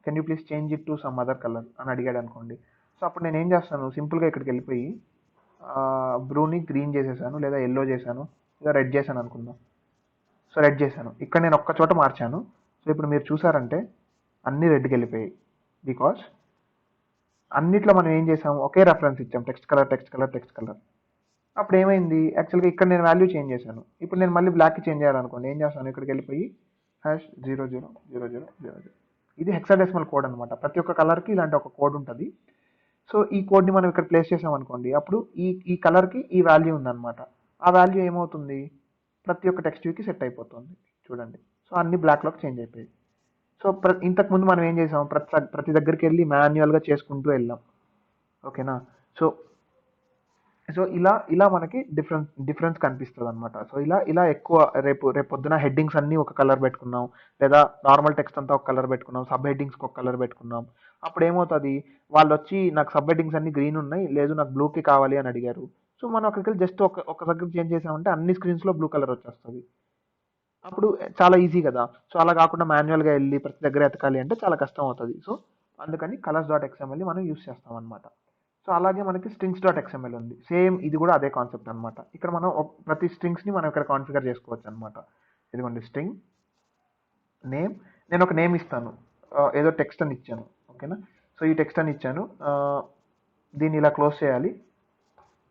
can you please change it to some other colour అని అడిగాడు అనుకోండి. సో అప్పుడు నేను ఏం చేస్తాను, సింపుల్గా ఇక్కడికి వెళ్ళిపోయి బ్లూని గ్రీన్ చేసేసాను, లేదా ఎల్లో చేశాను, లేదా రెడ్ చేశాను అనుకుందాం. సో రెడ్ చేశాను, ఇక్కడ నేను ఒక్క చోట మార్చాను. సో ఇప్పుడు మీరు చూసారంటే అన్ని రెడ్కి వెళ్ళిపోయాయి. బికాస్ అన్నిట్లో మనం ఏం చేసాము, ఒకే రెఫరెన్స్ ఇచ్చాం, text colour text colour text colour. అప్పుడు ఏమైంది, యాక్చువల్గా ఇక్కడ నేను వాల్యూ చేంజ్ చేశాను. ఇప్పుడు నేను మళ్ళీ బ్లాక్కి చేంజ్ చేయాలనుకోండి, ఏం చేస్తాను, ఇక్కడికి వెళ్ళిపోయి #000000. ఇది హెక్సాడెసిమల్ కోడ్ అనమాట. ప్రతి ఒక్క కలర్కి ఇలాంటి ఒక కోడ్ ఉంటుంది. సో ఈ కోడ్ని మనం ఇక్కడ ప్లేస్ చేసామనుకోండి, అప్పుడు ఈ కలర్కి ఈ వాల్యూ ఉందన్నమాట. ఆ వాల్యూ ఏమవుతుంది, ప్రతి ఒక్క టెక్స్ట్ వ్యూకి సెట్ అయిపోతుంది. చూడండి, సో అన్ని బ్లాక్లోకి చేంజ్ అయిపోయాయి. సో ఇంతకుముందు మనం ఏం చేసాం, ప్రతి దగ్గరికి వెళ్ళి మాన్యువల్గా చేసుకుంటూ వెళ్ళాం. ఓకేనా. సో సో ఇలా మనకి డిఫరెన్స్ కనిపిస్తుంది అనమాట. సో ఇలా ఎక్కువ రేపు పొద్దున హెడ్డింగ్స్ అన్నీ ఒక కలర్ పెట్టుకున్నాం, లేదా నార్మల్ టెక్స్ట్ అంతా ఒక కలర్ పెట్టుకున్నాం, సబ్ హెడ్డింగ్స్కి ఒక కలర్ పెట్టుకున్నాం. అప్పుడు ఏమవుతుంది, వాళ్ళు వచ్చి నాకు సబ్ హెడ్డింగ్స్ అన్ని గ్రీన్ ఉన్నాయి, లేదు నాకు బ్లూకి కావాలి అని అడిగారు. సో మనం అక్కడికి వెళ్ళి జస్ట్ ఒక దగ్గర చేంజ్ చేసామంటే అన్ని స్క్రీన్స్లో బ్లూ కలర్ వచ్చేస్తుంది. అప్పుడు చాలా ఈజీ కదా. సో అలా కాకుండా మాన్యువల్గా వెళ్ళి ప్రతి దగ్గర ఎతకాలి అంటే చాలా కష్టం అవుతుంది. సో అందుకని కలర్స్ డాట్ ఎక్స్ఎంఎల్ని మనం యూస్ చేస్తాం అనమాట. సో అలాగే మనకి స్ట్రింగ్స్ డాట్ ఎక్స్ఎంఎల్ ఉంది, సేమ్ ఇది కూడా అదే కాన్సెప్ట్ అనమాట. ఇక్కడ మనం ప్రతి స్ట్రింగ్స్ని మనం ఇక్కడ కాన్ఫిగర్ చేసుకోవచ్చు అనమాట. ఇదిగోండి స్ట్రింగ్ నేమ్, నేను ఒక నేమ్ ఇస్తాను, ఏదో టెక్స్ట్ అని ఇచ్చాను. ఓకేనా. సో ఈ టెక్స్ట్ అని ఇచ్చాను, దీన్ని ఇలా క్లోజ్ చేయాలి,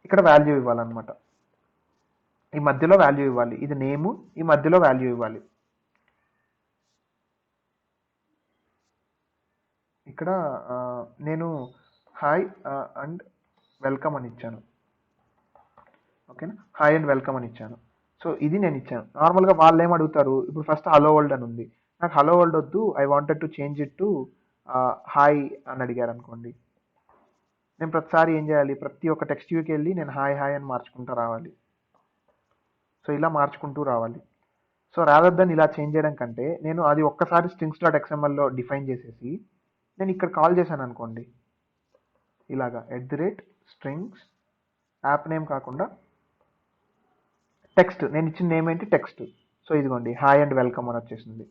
ఇక్కడ వాల్యూ ఇవ్వాలన్నమాట. ఈ మధ్యలో వాల్యూ ఇవ్వాలి, ఇది నేము, ఈ మధ్యలో వాల్యూ ఇవ్వాలి. ఇక్కడ నేను హాయ్ అండ్ వెల్కమ్ అని ఇచ్చాను. ఓకేనా, హాయ్ అండ్ వెల్కమ్ అని ఇచ్చాను. సో ఇది నేను ఇచ్చాను. నార్మల్గా వాళ్ళు ఏం అడుగుతారు, ఇప్పుడు ఫస్ట్ హలో వరల్డ్ అని ఉంది, నాకు హలో వరల్డ్ వద్దు, I wanted to change it to hi అని అడిగారు అనుకోండి. నేను ప్రతిసారి ఏం చేయాలి, ప్రతి ఒక్క టెక్స్ట్ వ్యూకి వెళ్ళి నేను హాయ్ హాయ్ అని మార్చుకుంటూ రావాలి. సో ఇలా మార్చుకుంటూ రావాలి. సో రాదర్ దెన్ ఇలా చేంజ్ చేయడం కంటే, నేను అది ఒక్కసారి స్ట్రింగ్స్ డాట్ ఎక్స్ఎంఎల్లో డిఫైన్ చేసేసి నేను ఇక్కడ కాల్ చేశాను అనుకోండి, ఇలాగా @స్ట్రింగ్స్ యాప్ నేమ్ కాకుండా టెక్స్ట్, నేను ఇచ్చిన నేమ్ ఏంటి టెక్స్ట్. సో ఇదిగోండి హాయ్ అండ్ వెల్కమ్ అని వచ్చేసింది.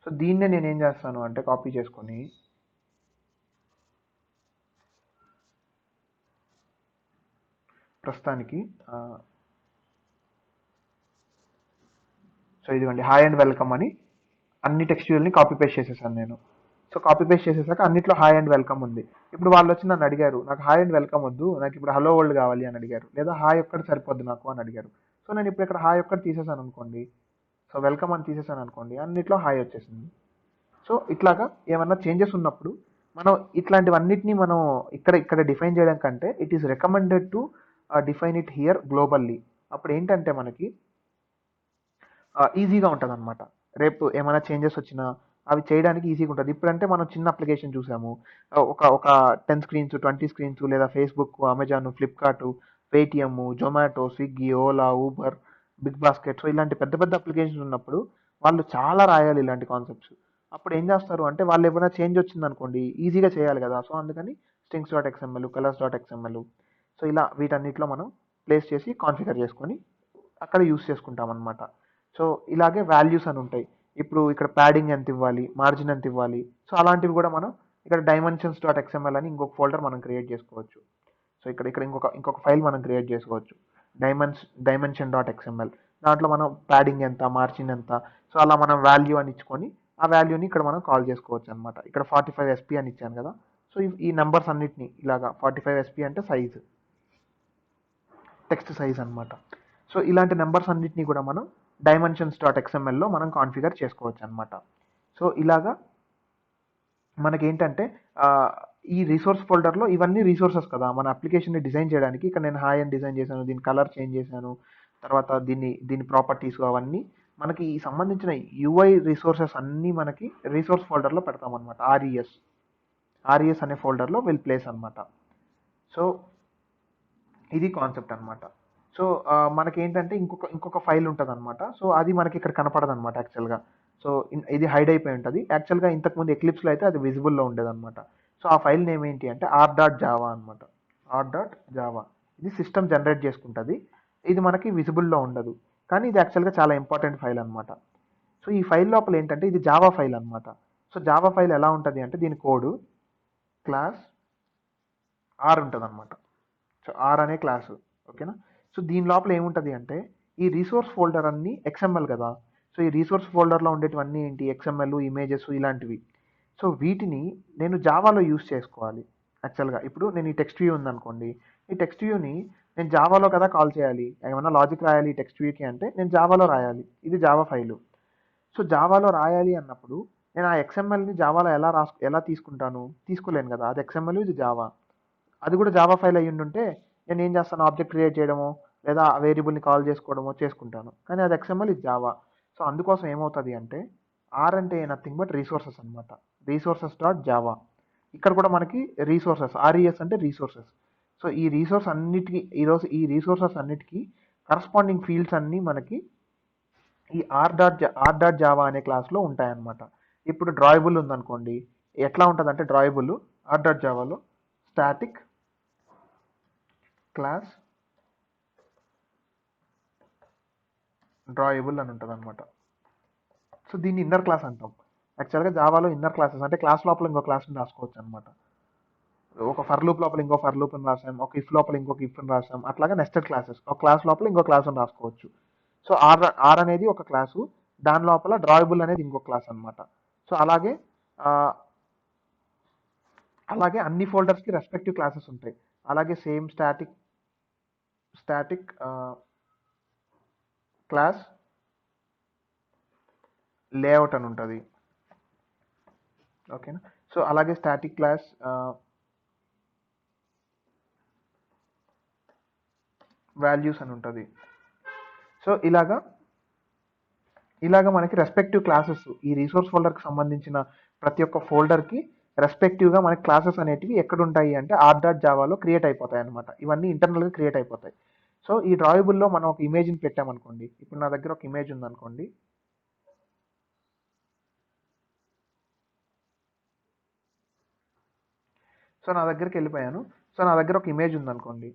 సో దీన్నే నేను ఏం చేస్తాను అంటే కాపీ చేసుకొని ప్రస్తుతానికి సో ఇదిగోండి హాయ్ అండ్ వెల్కమ్ అని అన్ని టెక్స్ట్యూల్ని కాపీ పేస్ట్ చేసేసాను నేను. సో కాపీ పేస్ట్ చేసేసాక అన్నిట్లో హాయ్ అండ్ వెల్కమ్ ఉంది. ఇప్పుడు వాళ్ళు వచ్చి నన్ను అడిగారు, నాకు హాయ్ అండ్ వెల్కమ్ వద్దు, నాకు ఇప్పుడు హలో వరల్డ్ కావాలి అని అడిగారు, లేదా హాయ్ ఒక్కటి సరిపోద్ది నాకు అని అడిగారు. సో నేను ఇప్పుడు ఇక్కడ హాయ్ ఒక్కటి తీసేసాను అనుకోండి, సో వెల్కమ్ అని తీసేసాను అనుకోండి, అన్నిట్లో హాయ్ వచ్చేసింది. సో ఇట్లాగా ఏమన్నా చేంజెస్ ఉన్నప్పుడు మనం ఇట్లాంటివన్నిటిని మనం ఇక్కడ డిఫైన్ చేయడం కంటే it is recommended to define it here globally. అప్పుడు ఏంటంటే మనకి ఈజీగా ఉంటుంది అనమాట. రేపు ఏమైనా చేంజెస్ వచ్చినా అవి చేయడానికి ఈజీగా ఉంటుంది. ఇప్పుడంటే మనం చిన్న అప్లికేషన్ చూసాము, ఒక 10 స్క్రీన్స్ 20 స్క్రీన్స్, లేదా Facebook, Amazon, Flipkart, Paytm, Zomato, Swiggy, Ola, Uber, big basket. So ఇలాంటి పెద్ద పెద్ద అప్లికేషన్స్ ఉన్నప్పుడు వాళ్ళు చాలా రాయాలి ఇలాంటి కాన్సెప్ట్స్. అప్పుడు ఏం చేస్తారు అంటే, వాళ్ళు ఏమైనా చేంజ్ వచ్చింది అనుకోండి, ఈజీగా చేయాలి కదా. సో అందుకని strings dot XML, colours dot XML, so ఇలా వీటన్నిటిలో మనం ప్లేస్ చేసి కాన్ఫిగర్ చేసుకొని అక్కడ యూస్ చేసుకుంటాం అనమాట. సో ఇలాగే వాల్యూస్ అని ఉంటాయి. ఇప్పుడు ఇక్కడ ప్యాడింగ్ ఎంత ఇవ్వాలి, మార్జిన్ ఎంత ఇవ్వాలి, సో అలాంటివి కూడా మనం ఇక్కడ డైమెన్షన్స్ డాట్ ఎక్స్ఎంఎల్ అని ఇంకొక ఫోల్డర్ మనం క్రియేట్ చేసుకోవచ్చు. సో ఇక్కడ ఇంకొక ఫైల్ మనం క్రియేట్ చేసుకోవచ్చు, డైమెన్షన్ డాట్ ఎక్స్ఎంఎల్. దాంట్లో మనం ప్యాడింగ్ ఎంత, మార్జిన్ ఎంత, సో అలా మనం వాల్యూ అని ఇచ్చుకొని ఆ వాల్యూని ఇక్కడ మనం కాల్ చేసుకోవచ్చు అనమాట. ఇక్కడ 45 SP అని ఇచ్చాను కదా, సో ఈ నెంబర్స్ అన్నిటిని ఇలాగా 45 SP అంటే సైజ్, టెక్స్ట్ సైజ్ అనమాట. సో ఇలాంటి నెంబర్స్ అన్నిటిని కూడా మనం dimensions.xml లో మనం కాన్ఫిగర్ చేసుకోవచ్చు అనమాట. సో ఇలాగా మనకేంటంటే ఈ రిసోర్స్ ఫోల్డర్లో ఇవన్నీ రిసోర్సెస్ కదా, మన అప్లికేషన్ని డిజైన్ చేయడానికి. ఇక్కడ నేను హాయ్ అని డిజైన్ చేశాను, దీని కలర్ చేంజ్ చేశాను, తర్వాత దీని ప్రాపర్టీస్ అవన్నీ మనకి ఈ సంబంధించిన యూఐ రిసోర్సెస్ అన్నీ మనకి రిసోర్స్ ఫోల్డర్లో పెడతాం అనమాట. ఆర్ఈఎస్ అనే ఫోల్డర్లో విల్ ప్లేస్ అనమాట. సో ఇది కాన్సెప్ట్ అనమాట. సో మనకేంటంటే ఇంకొక ఫైల్ ఉంటుంది అనమాట. సో అది మనకి ఇక్కడ కనపడదు అనమాట యాక్చువల్గా. సో ఇది హైడ్ అయిపోయి ఉంటుంది. యాక్చువల్గా ఇంతకుముందు ఎక్లిప్స్లో అయితే అది విజిబుల్లో ఉండేది అనమాట. సో ఆ ఫైల్ నేమ్ ఏంటి అంటే r.java అనమాట. r.java ఇది సిస్టమ్ జనరేట్ చేసుకుంటుంది. ఇది మనకి విజిబుల్లో ఉండదు, కానీ ఇది యాక్చువల్గా చాలా ఇంపార్టెంట్ ఫైల్ అనమాట. సో ఈ ఫైల్ లోపల ఏంటంటే ఇది జావా ఫైల్ అనమాట. సో జావా ఫైల్ ఎలా ఉంటుంది అంటే దీని కోడ్ క్లాస్ ఆర్ ఉంటుంది అనమాట. సో ఆర్ అనే క్లాసు, ఓకేనా. సో దీని లోపల ఏముంటుంది అంటే ఈ రిసోర్స్ ఫోల్డర్ అన్ని XML కదా. సో ఈ రిసోర్స్ ఫోల్డర్లో ఉండేటివన్నీ ఏంటి, XML, ఇమేజెస్ ఇలాంటివి. సో వీటిని నేను జావాలో యూస్ చేసుకోవాలి యాక్చువల్గా. ఇప్పుడు నేను ఈ టెక్స్ట్ వ్యూ ఉందనుకోండి, ఈ టెక్స్ట్ వ్యూని నేను జావాలో కదా కాల్ చేయాలి. ఏమైనా లాజిక్ రాయాలి టెక్స్ట్ వ్యూకి అంటే నేను జావాలో రాయాలి. ఇది జావా ఫైలు. సో జావాలో రాయాలి అన్నప్పుడు నేను ఆ XMLని జావాలో ఎలా తీసుకుంటాను, తీసుకోలేను కదా. అది XML, ఇది జావా. అది కూడా జావా ఫైల్ అయ్యి ఉంటే నేను ఏం చేస్తాను, ఆబ్జెక్ట్ క్రియేట్ చేయడమో లేదా వేరియబుల్ని కాల్ చేసుకోవడమో చేసుకుంటాను. కానీ అది XML, ఇది జావా. సో అందుకోసం ఏమవుతుంది అంటే ఆర్ అంటే నథింగ్ బట్ రిసోర్సెస్ అనమాట. రిసోర్సెస్.java. ఇక్కడ కూడా మనకి రిసోర్సెస్, ఆర్ఈఎస్ అంటే రిసోర్సెస్. సో ఈ రిసోర్సెస్ అన్నిటికీ కరస్పాండింగ్ ఫీల్డ్స్ అన్నీ మనకి ఈ r.java అనే క్లాస్లో ఉంటాయన్నమాట. ఇప్పుడు డ్రాయబుల్ ఉందనుకోండి, ఎట్లా ఉంటుంది అంటే డ్రాయబుల్ r.javaలో స్టాటిక్ క్లాస్ డ్రాయబుల్ అని ఉంటుంది అనమాట. సో దీన్ని ఇన్నర్ క్లాస్ అంటాం. యాక్చువల్గా జావాలో ఇన్నర్ క్లాసెస్ అంటే క్లాస్ లోపల ఇంకో క్లాస్ని రాసుకోవచ్చు అనమాట. ఒక ఫర్ లూప్ లోపల ఇంకో ఫర్ లూప్ అని రాసాం, ఒక ఇఫ్ లోపల ఇంకొక ఇఫ్ అని రాసాం, అట్లాగా నెస్టెడ్ క్లాసెస్. ఒక క్లాస్ లోపల ఇంకో క్లాస్ అని రాసుకోవచ్చు. సో ఆర్ అనేది ఒక క్లాసు, దాని లోపల డ్రాయబుల్ అనేది ఇంకో క్లాస్ అనమాట. సో అలాగే అన్ని ఫోల్డర్స్కి రెస్పెక్టివ్ క్లాసెస్ ఉంటాయి. అలాగే సేమ్ స్టాటిక్ క్లాస్ లేఅవుట్ అని ఉంటుంది, ఓకేనా. సో అలాగే స్టాటిక్ క్లాస్ వాల్యూస్ అని ఉంటుంది. సో ఇలాగా మనకి రెస్పెక్టివ్ క్లాసెస్ ఈ రిసోర్స్ ఫోల్డర్కి సంబంధించిన ప్రతి ఒక్క ఫోల్డర్కి రెస్పెక్టివ్గా మనకి క్లాసెస్ అనేటివి ఎక్కడ ఉంటాయి అంటే r.javaలో క్రియేట్ అయిపోతాయి అనమాట. ఇవన్నీ ఇంటర్నల్గా క్రియేట్ అయిపోతాయి. సో ఈ డ్రాయబుల్లో మనం ఒక ఇమేజ్ని పెట్టామనుకోండి, ఇప్పుడు నా దగ్గర ఒక ఇమేజ్ ఉందనుకోండి, సో నా దగ్గరికి వెళ్ళిపోయాను. సో నా దగ్గర ఒక ఇమేజ్ ఉందనుకోండి,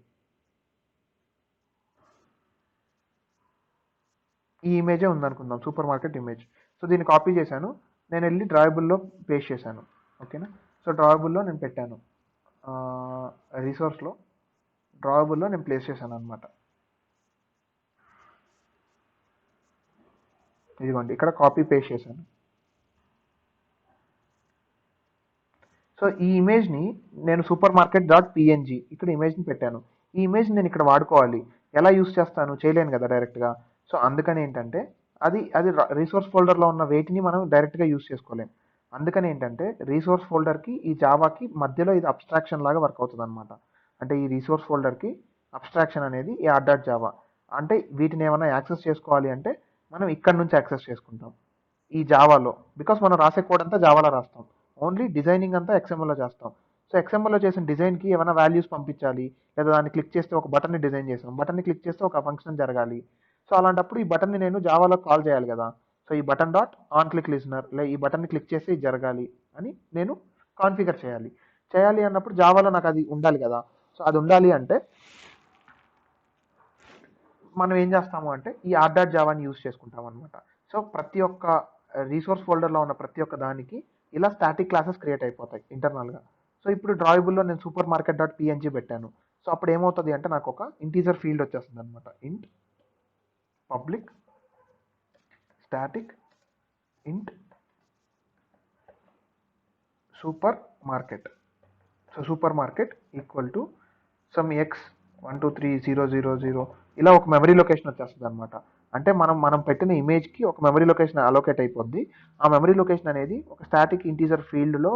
ఈ ఇమేజే ఉందనుకుందాం, సూపర్ మార్కెట్ ఇమేజ్. సో దీన్ని కాపీ చేశాను, నేను వెళ్ళి డ్రాయబుల్లో పేస్ట్ చేశాను, ఓకేనా. సో డ్రాయబుల్లో నేను పెట్టాను, రిసోర్స్లో డ్రాయబుల్లో నేను ప్లేస్ చేశాను అనమాట. ఇదిగోండి ఇక్కడ కాపీ పేస్ట్ చేశాను. సో ఈ ఇమేజ్ని నేను సూపర్ మార్కెట్ .png ఇక్కడ ఇమేజ్ని పెట్టాను. ఈ ఇమేజ్ని నేను ఇక్కడ వాడుకోవాలి, ఎలా యూస్ చేస్తాను, చేయలేను కదా డైరెక్ట్గా. సో అందుకని ఏంటంటే అది రిసోర్స్ ఫోల్డర్లో ఉన్న వెయిట్ని మనం డైరెక్ట్గా యూస్ చేసుకోలేం. అందుకని ఏంటంటే రిసోర్స్ ఫోల్డర్కి ఈ జావాకి మధ్యలో ఇది అబ్స్ట్రాక్షన్ లాగా వర్క్ అవుతుంది అనమాట. అంటే ఈ రిసోర్స్ ఫోల్డర్కి అబ్స్ట్రాక్షన్ అనేది ఈ r.java. అంటే వీటిని ఏమైనా యాక్సెస్ చేసుకోవాలి అంటే మనం ఇక్కడ నుంచి యాక్సెస్ చేసుకుంటాం ఈ జావాలో. బికాస్ మనం రాసే కోడ్ అంతా జావాలో రాస్తాం, ఓన్లీ డిజైనింగ్ అంతా XMLలో చేస్తాం. సో XMLలో చేసిన డిజైన్కి ఏమైనా వాల్యూస్ పంపించాలి, లేదా దాన్ని క్లిక్ చేస్తే ఒక బటన్ని డిజైన్ చేసాం, బటన్ని క్లిక్ చేస్తే ఒక ఫంక్షన్ జరగాలి. సో అలాంటప్పుడు ఈ బటన్ని నేను జావాలో కాల్ చేయాలి కదా. సో ఈ button dot on click listener, లేదా ఈ బటన్ని క్లిక్ చేస్తే ఇది జరగాలి అని నేను కాన్ఫిగర్ చేయాలి అన్నప్పుడు జావాలో నాకు అది ఉండాలి కదా. సో అది ఉండాలి అంటే మనం ఏం చేస్తాము అంటే ఈ r.javaని యూస్ చేసుకుంటాం అనమాట. సో ప్రతి ఒక్క రిసోర్స్ ఫోల్డర్లో ఉన్న ప్రతి ఒక్క దానికి ఇలా స్టాటిక్ క్లాసెస్ క్రియేట్ అయిపోతాయి ఇంటర్నల్గా. సో ఇప్పుడు డ్రాయబుల్లో నేను సూపర్ మార్కెట్ .png పెట్టాను. సో అప్పుడు ఏమవుతుంది అంటే నాకు ఒక ఇంటీజర్ ఫీల్డ్ వచ్చేస్తుంది అనమాట, ఇంట్ పబ్లిక్ స్టాటిక్ ఇంట్ super market. So super market equal to some X 123 000 ఇలా ఒక మెమరీ లొకేషన్ వచ్చేస్తుంది అనమాట. అంటే మనం పెట్టిన ఇమేజ్కి ఒక మెమరీ లొకేషన్ అలోకేట్ అయిపోద్ది. ఆ మెమరీ లొకేషన్ అనేది ఒక స్టాటిక్ ఇంటీజర్ ఫీల్డ్లో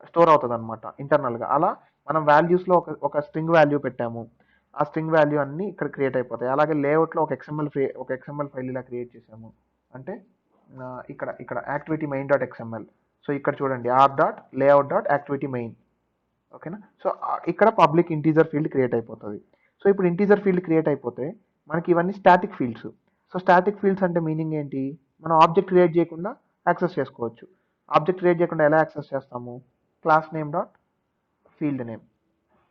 స్టోర్ అవుతుంది అనమాట ఇంటర్నల్గా. అలా మనం వాల్యూస్లో ఒక స్ట్రింగ్ వాల్యూ పెట్టాము, ఆ స్ట్రింగ్ వాల్యూ అన్ని ఇక్కడ క్రియేట్ అయిపోతాయి. అలాగే లేఅవుట్లో ఒక ఎక్స్ఎంఎల్ ఫైల్ ఇలా క్రియేట్ చేసాము అంటే ఇక్కడ activity main dot XML. So ఇక్కడ చూడండి are dot layout dot activity main. ఓకేనా. సో ఇక్కడ పబ్లిక్ ఇంటీజర్ ఫీల్డ్ క్రియేట్ అయిపోతుంది. సో ఇప్పుడు ఇంటీజర్ ఫీల్డ్ క్రియేట్ అయిపోతే మనకి ఇవన్నీ static fields. So static fields అంటే మీనింగ్ ఏంటి, మనం ఆబ్జెక్ట్ క్రియేట్ చేయకుండా యాక్సెస్ చేసుకోవచ్చు. ఆబ్జెక్ట్ క్రియేట్ చేయకుండా ఎలా యాక్సెస్ చేస్తాము, class name dot field name,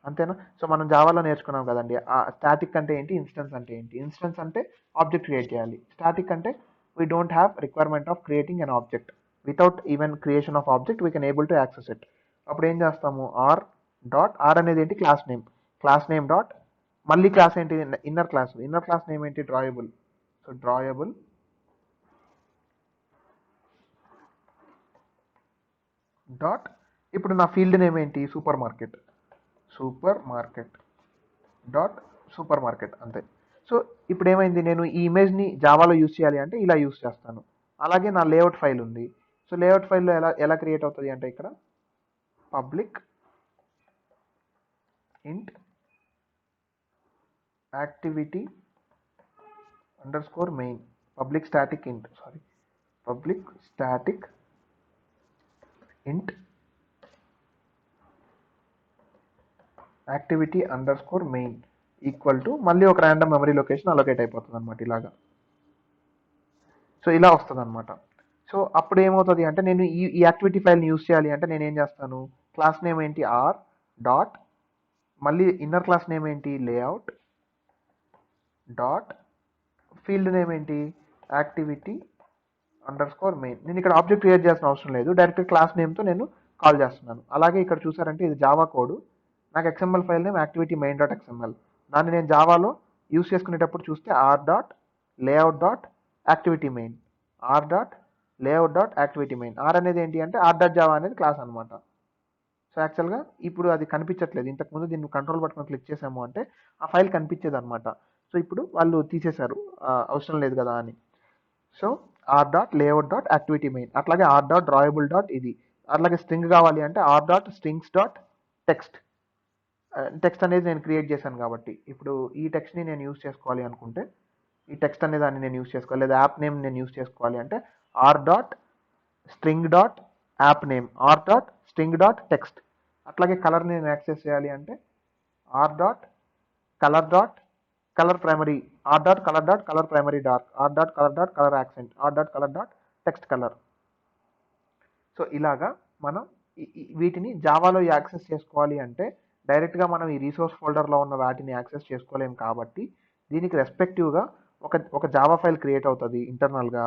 అంతేనా. సో మనం జావాలో నేర్చుకున్నాం కదండి, ఆ స్టాటిక్ అంటే ఏంటి, ఇన్స్టెన్స్ అంటే ఏంటి. ఇన్స్టెన్స్ అంటే ఆబ్జెక్ట్ క్రియేట్ చేయాలి, స్టాటిక్ అంటే we don't have requirement of creating an object, without even creation of object we can able to access it. అప్పుడు ఏం చేస్తాము, ఆర్ అనేది ఏంటి, క్లాస్ నేమ్ డాట్ మళ్ళీ క్లాస్ ఏంటి, ఇన్నర్ క్లాస్ నేమ్ ఏంటి, డ్రాయబుల్. సో డ్రాయబుల్ డాట్ ఇప్పుడు నా ఫీల్డ్ నేమ్ ఏంటి, super market dot super market, అంతే. సో ఇప్పుడు ఏమైంది, నేను ఈ ఇమేజ్ని జావాలో యూస్ చేయాలి అంటే ఇలా యూస్ చేస్తాను. అలాగే నా లేఅవుట్ ఫైల్ ఉంది. సో లేఅవుట్ ఫైల్లో ఎలా క్రియేట్ అవుతుంది అంటే ఇక్కడ public int activity underscore main, public static int activity underscore main equal to మళ్ళీ ఒక ర్యాండమ్ మెమరీ లొకేషన్ అలొకేట్ అయిపోతుంది అనమాట ఇలాగా. సో ఇలా వస్తుంది అనమాట. సో అప్పుడు ఏమవుతుంది అంటే నేను ఈ యాక్టివిటీ ఫైల్ని యూస్ చేయాలి అంటే నేను ఏం చేస్తాను, క్లాస్ నేమ్ ఏంటి ఆర్ డాట్ మళ్ళీ ఇన్నర్ క్లాస్ నేమ్ ఏంటి లేఅవుట్ డాట్ ఫీల్డ్ నేమ్ ఏంటి యాక్టివిటీ అండర్స్కోర్ మెయిన్. నేను ఇక్కడ ఆబ్జెక్ట్ క్రియేట్ చేయాల్సిన అవసరం లేదు, డైరెక్ట్ క్లాస్ నేమ్తో నేను కాల్ చేస్తున్నాను. అలాగే ఇక్కడ చూసారంటే ఇది జావా కోడ్, నాకు XML file name activity main dot XML. దాన్ని నేను జావాలో యూస్ చేసుకునేటప్పుడు చూస్తే R dot layout dot activity main, R అనేది ఏంటి అంటే ఆర్ డాట్ జావా అనేది క్లాస్ అనమాట. సో యాక్చువల్గా ఇప్పుడు అది కనిపించట్లేదు, ఇంతకుముందు దీన్ని కంట్రోల్ బటన్ క్లిక్ చేసాము అంటే ఆ ఫైల్ కనిపించేది అనమాట. సో ఇప్పుడు వాళ్ళు తీసేశారు, అవసరం లేదు కదా అని. So are dot layout dot activity main, అట్లాగే ఆర్ డాట్ డ్రాయబుల్ డాట్ ఇది, అట్లాగే స్ట్రింగ్ కావాలి అంటే R dot strings dot text అనేది నేను క్రియేట్ చేశాను కాబట్టి ఇప్పుడు ఈ టెక్స్ట్ని నేను యూస్ చేసుకోవాలి అనుకుంటే ఈ టెక్స్ట్ అనే దాన్ని నేను యూస్ చేసుకోవాలి, లేదా యాప్ నేమ్ నేను యూస్ చేసుకోవాలి అంటే R dot string dot app name, are dot string dot text. అట్లాగే కలర్ నేను యాక్సెస్ చేయాలి అంటే R dot colour primary, are dot colour primary dark, are dot colour accent, are dot text colour. So ఇలాగా మనం వీటిని జావాలో access చేసుకోవాలి అంటే డైరెక్ట్గా మనం ఈ రీసోర్స్ ఫోల్డర్లో ఉన్న వాటిని యాక్సెస్ చేసుకోలేము కాబట్టి దీనికి రెస్పెక్టివ్గా ఒక జావా ఫైల్ క్రియేట్ అవుతుంది ఇంటర్నల్గా.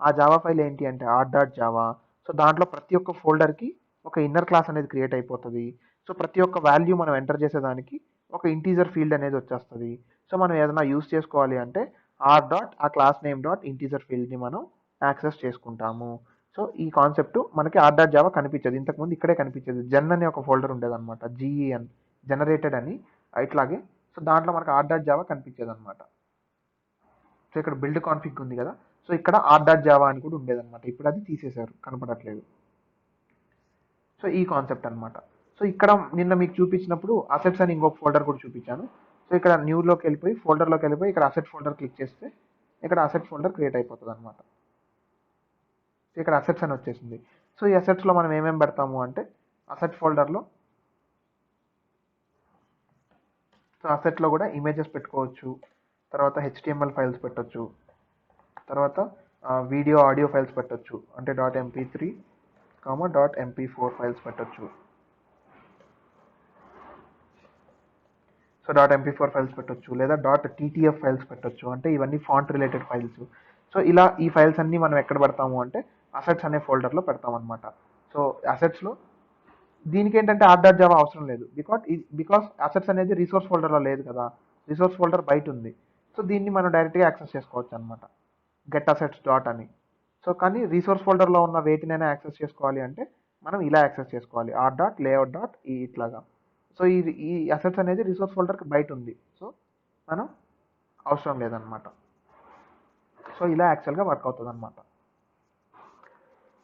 ఆ జావా ఫైల్ ఏంటి అంటే ఆర్ డాట్ జావా. సో దాంట్లో ప్రతి ఒక్క ఫోల్డర్కి ఒక ఇన్నర్ క్లాస్ అనేది క్రియేట్ అయిపోతుంది. సో ప్రతి ఒక్క వాల్యూ మనం ఎంటర్ చేసేదానికి ఒక ఇంటీజర్ ఫీల్డ్ అనేది వచ్చేస్తుంది. సో మనం ఏదైనా యూస్ చేసుకోవాలి అంటే ఆర్ డాట్ ఆ క్లాస్ నేమ్ డాట్ ఇంటీజర్ ఫీల్డ్ని మనం యాక్సెస్ చేసుకుంటాము. సో ఈ కాన్సెప్ట్ మనకి ఆర్ డాట్ జావా కనిపించదు, ఇంతకుముందు ఇక్కడే కనిపించేది, జెన్ అనే ఒక ఫోల్డర్ ఉండేది అనమాట, జిఈఎన్ జనరేటెడ్ అని. ఇట్లాగే సో దాంట్లో మనకు ఆర్ డాట్ జావా కనిపించేది అనమాట. సో ఇక్కడ బిల్డ్ కాన్ఫిగ్ ఉంది కదా, సో ఇక్కడ ఆర్ డాట్ జావా అని కూడా ఉండేదన్నమాట, ఇప్పుడు అది తీసేశారు, కనపడట్లేదు. సో ఈ కాన్సెప్ట్ అనమాట. సో ఇక్కడ నిన్న మీకు చూపించినప్పుడు అసెట్స్ అని ఇంకొక ఫోల్డర్ కూడా చూపించాను. సో ఇక్కడ న్యూలోకి వెళ్ళిపోయి ఫోల్డర్లోకి వెళ్ళిపోయి ఇక్కడ అసెట్ ఫోల్డర్ క్లిక్ చేస్తే ఇక్కడ అసెట్ ఫోల్డర్ క్రియేట్ అయిపోతుంది అనమాట. సో ఇక్కడ అసెట్స్ అని వచ్చేసింది. సో ఈ అసెట్స్లో మనం ఏమేమి పెడతాము అంటే అసెట్ ఫోల్డర్లో, సో అసెట్లో కూడా ఇమేజెస్ పెట్టుకోవచ్చు, తర్వాత హెచ్టిఎంఎల్ ఫైల్స్ పెట్టచ్చు, తర్వాత వీడియో ఆడియో ఫైల్స్ పెట్టచ్చు అంటే .mp3, .mp4 ఫైల్స్ పెట్టచ్చు. సో .mp4 ఫైల్స్ పెట్టచ్చు, లేదా .ttf ఫైల్స్ పెట్టచ్చు, అంటే ఇవన్నీ ఫాంట్ రిలేటెడ్ ఫైల్స్. సో ఇలా ఈ ఫైల్స్ అన్నీ మనం ఎక్కడ పెడతాము అంటే అసెట్స్ అనే ఫోల్డర్లో పెడతాం అనమాట. సో అసెట్స్లో దీనికి ఏంటంటే ఆర్ డాట్ జావా అవసరం లేదు, బికాస్ అసెట్స్ అనేది రిసోర్స్ ఫోల్డర్లో లేదు కదా, రిసోర్స్ ఫోల్డర్ బయట ఉంది. సో దీన్ని మనం డైరెక్ట్గా యాక్సెస్ చేసుకోవచ్చు అనమాట, గెట్ అసెట్స్ డాట్ అని. సో కానీ రీసోర్స్ ఫోల్డర్లో ఉన్న వేటినైనా యాక్సెస్ చేసుకోవాలి అంటే మనం ఇలా యాక్సెస్ చేసుకోవాలి, ఆర్ డాట్ లేఅవుట్ డాట్ ఈ ఇట్లాగా. సో ఈ అసెట్స్ అనేది రిసోర్స్ ఫోల్డర్కి బయట ఉంది, సో మనం అవసరం లేదనమాట. సో ఇలా యాక్చువల్గా వర్క్ అవుతుంది అనమాట.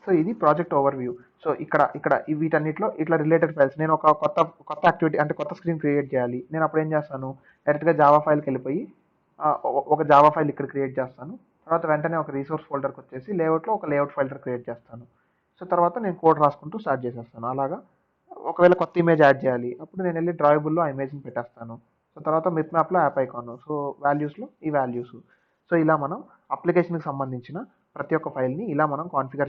సో ఇది ప్రాజెక్ట్ ఓవర్ వ్యూ. సో ఇక్కడ వీటన్నిటిలో ఇట్లా రిలేటెడ్ ఫైల్స్, నేను ఒక కొత్త యాక్టివిటీ అంటే కొత్త స్క్రీన్ క్రియేట్ చేయాలి, నేను అప్పుడు ఏం చేస్తాను, డైరెక్ట్గా జావా ఫైల్కి వెళ్ళిపోయి ఒక జావా ఫైల్ ఇక్కడ క్రియేట్ చేస్తాను. తర్వాత వెంటనే ఒక రీసోర్స్ ఫోల్డర్కి వచ్చేసి లేఅవుట్లో ఒక లేఅవుట్ ఫోల్డర్ క్రియేట్ చేస్తాను. సో తర్వాత నేను కోడ్ రాసుకుంటూ స్టార్ట్ చేసేస్తాను. అలాగా ఒకవేళ కొత్త ఇమేజ్ యాడ్ చేయాలి, అప్పుడు నేను వెళ్ళి డ్రాయబుల్లో ఆ ఇమేజ్ని పెట్టేస్తాను. సో తర్వాత మిప్ మ్యాప్లో యాప్ ఐకాన్, సో వాల్యూస్లో ఈ వాల్యూస్. సో ఇలా మనం అప్లికేషన్కి సంబంధించిన ప్రతి ఒక్క ఫైల్ని ఇలా మనం కాన్ఫిగర్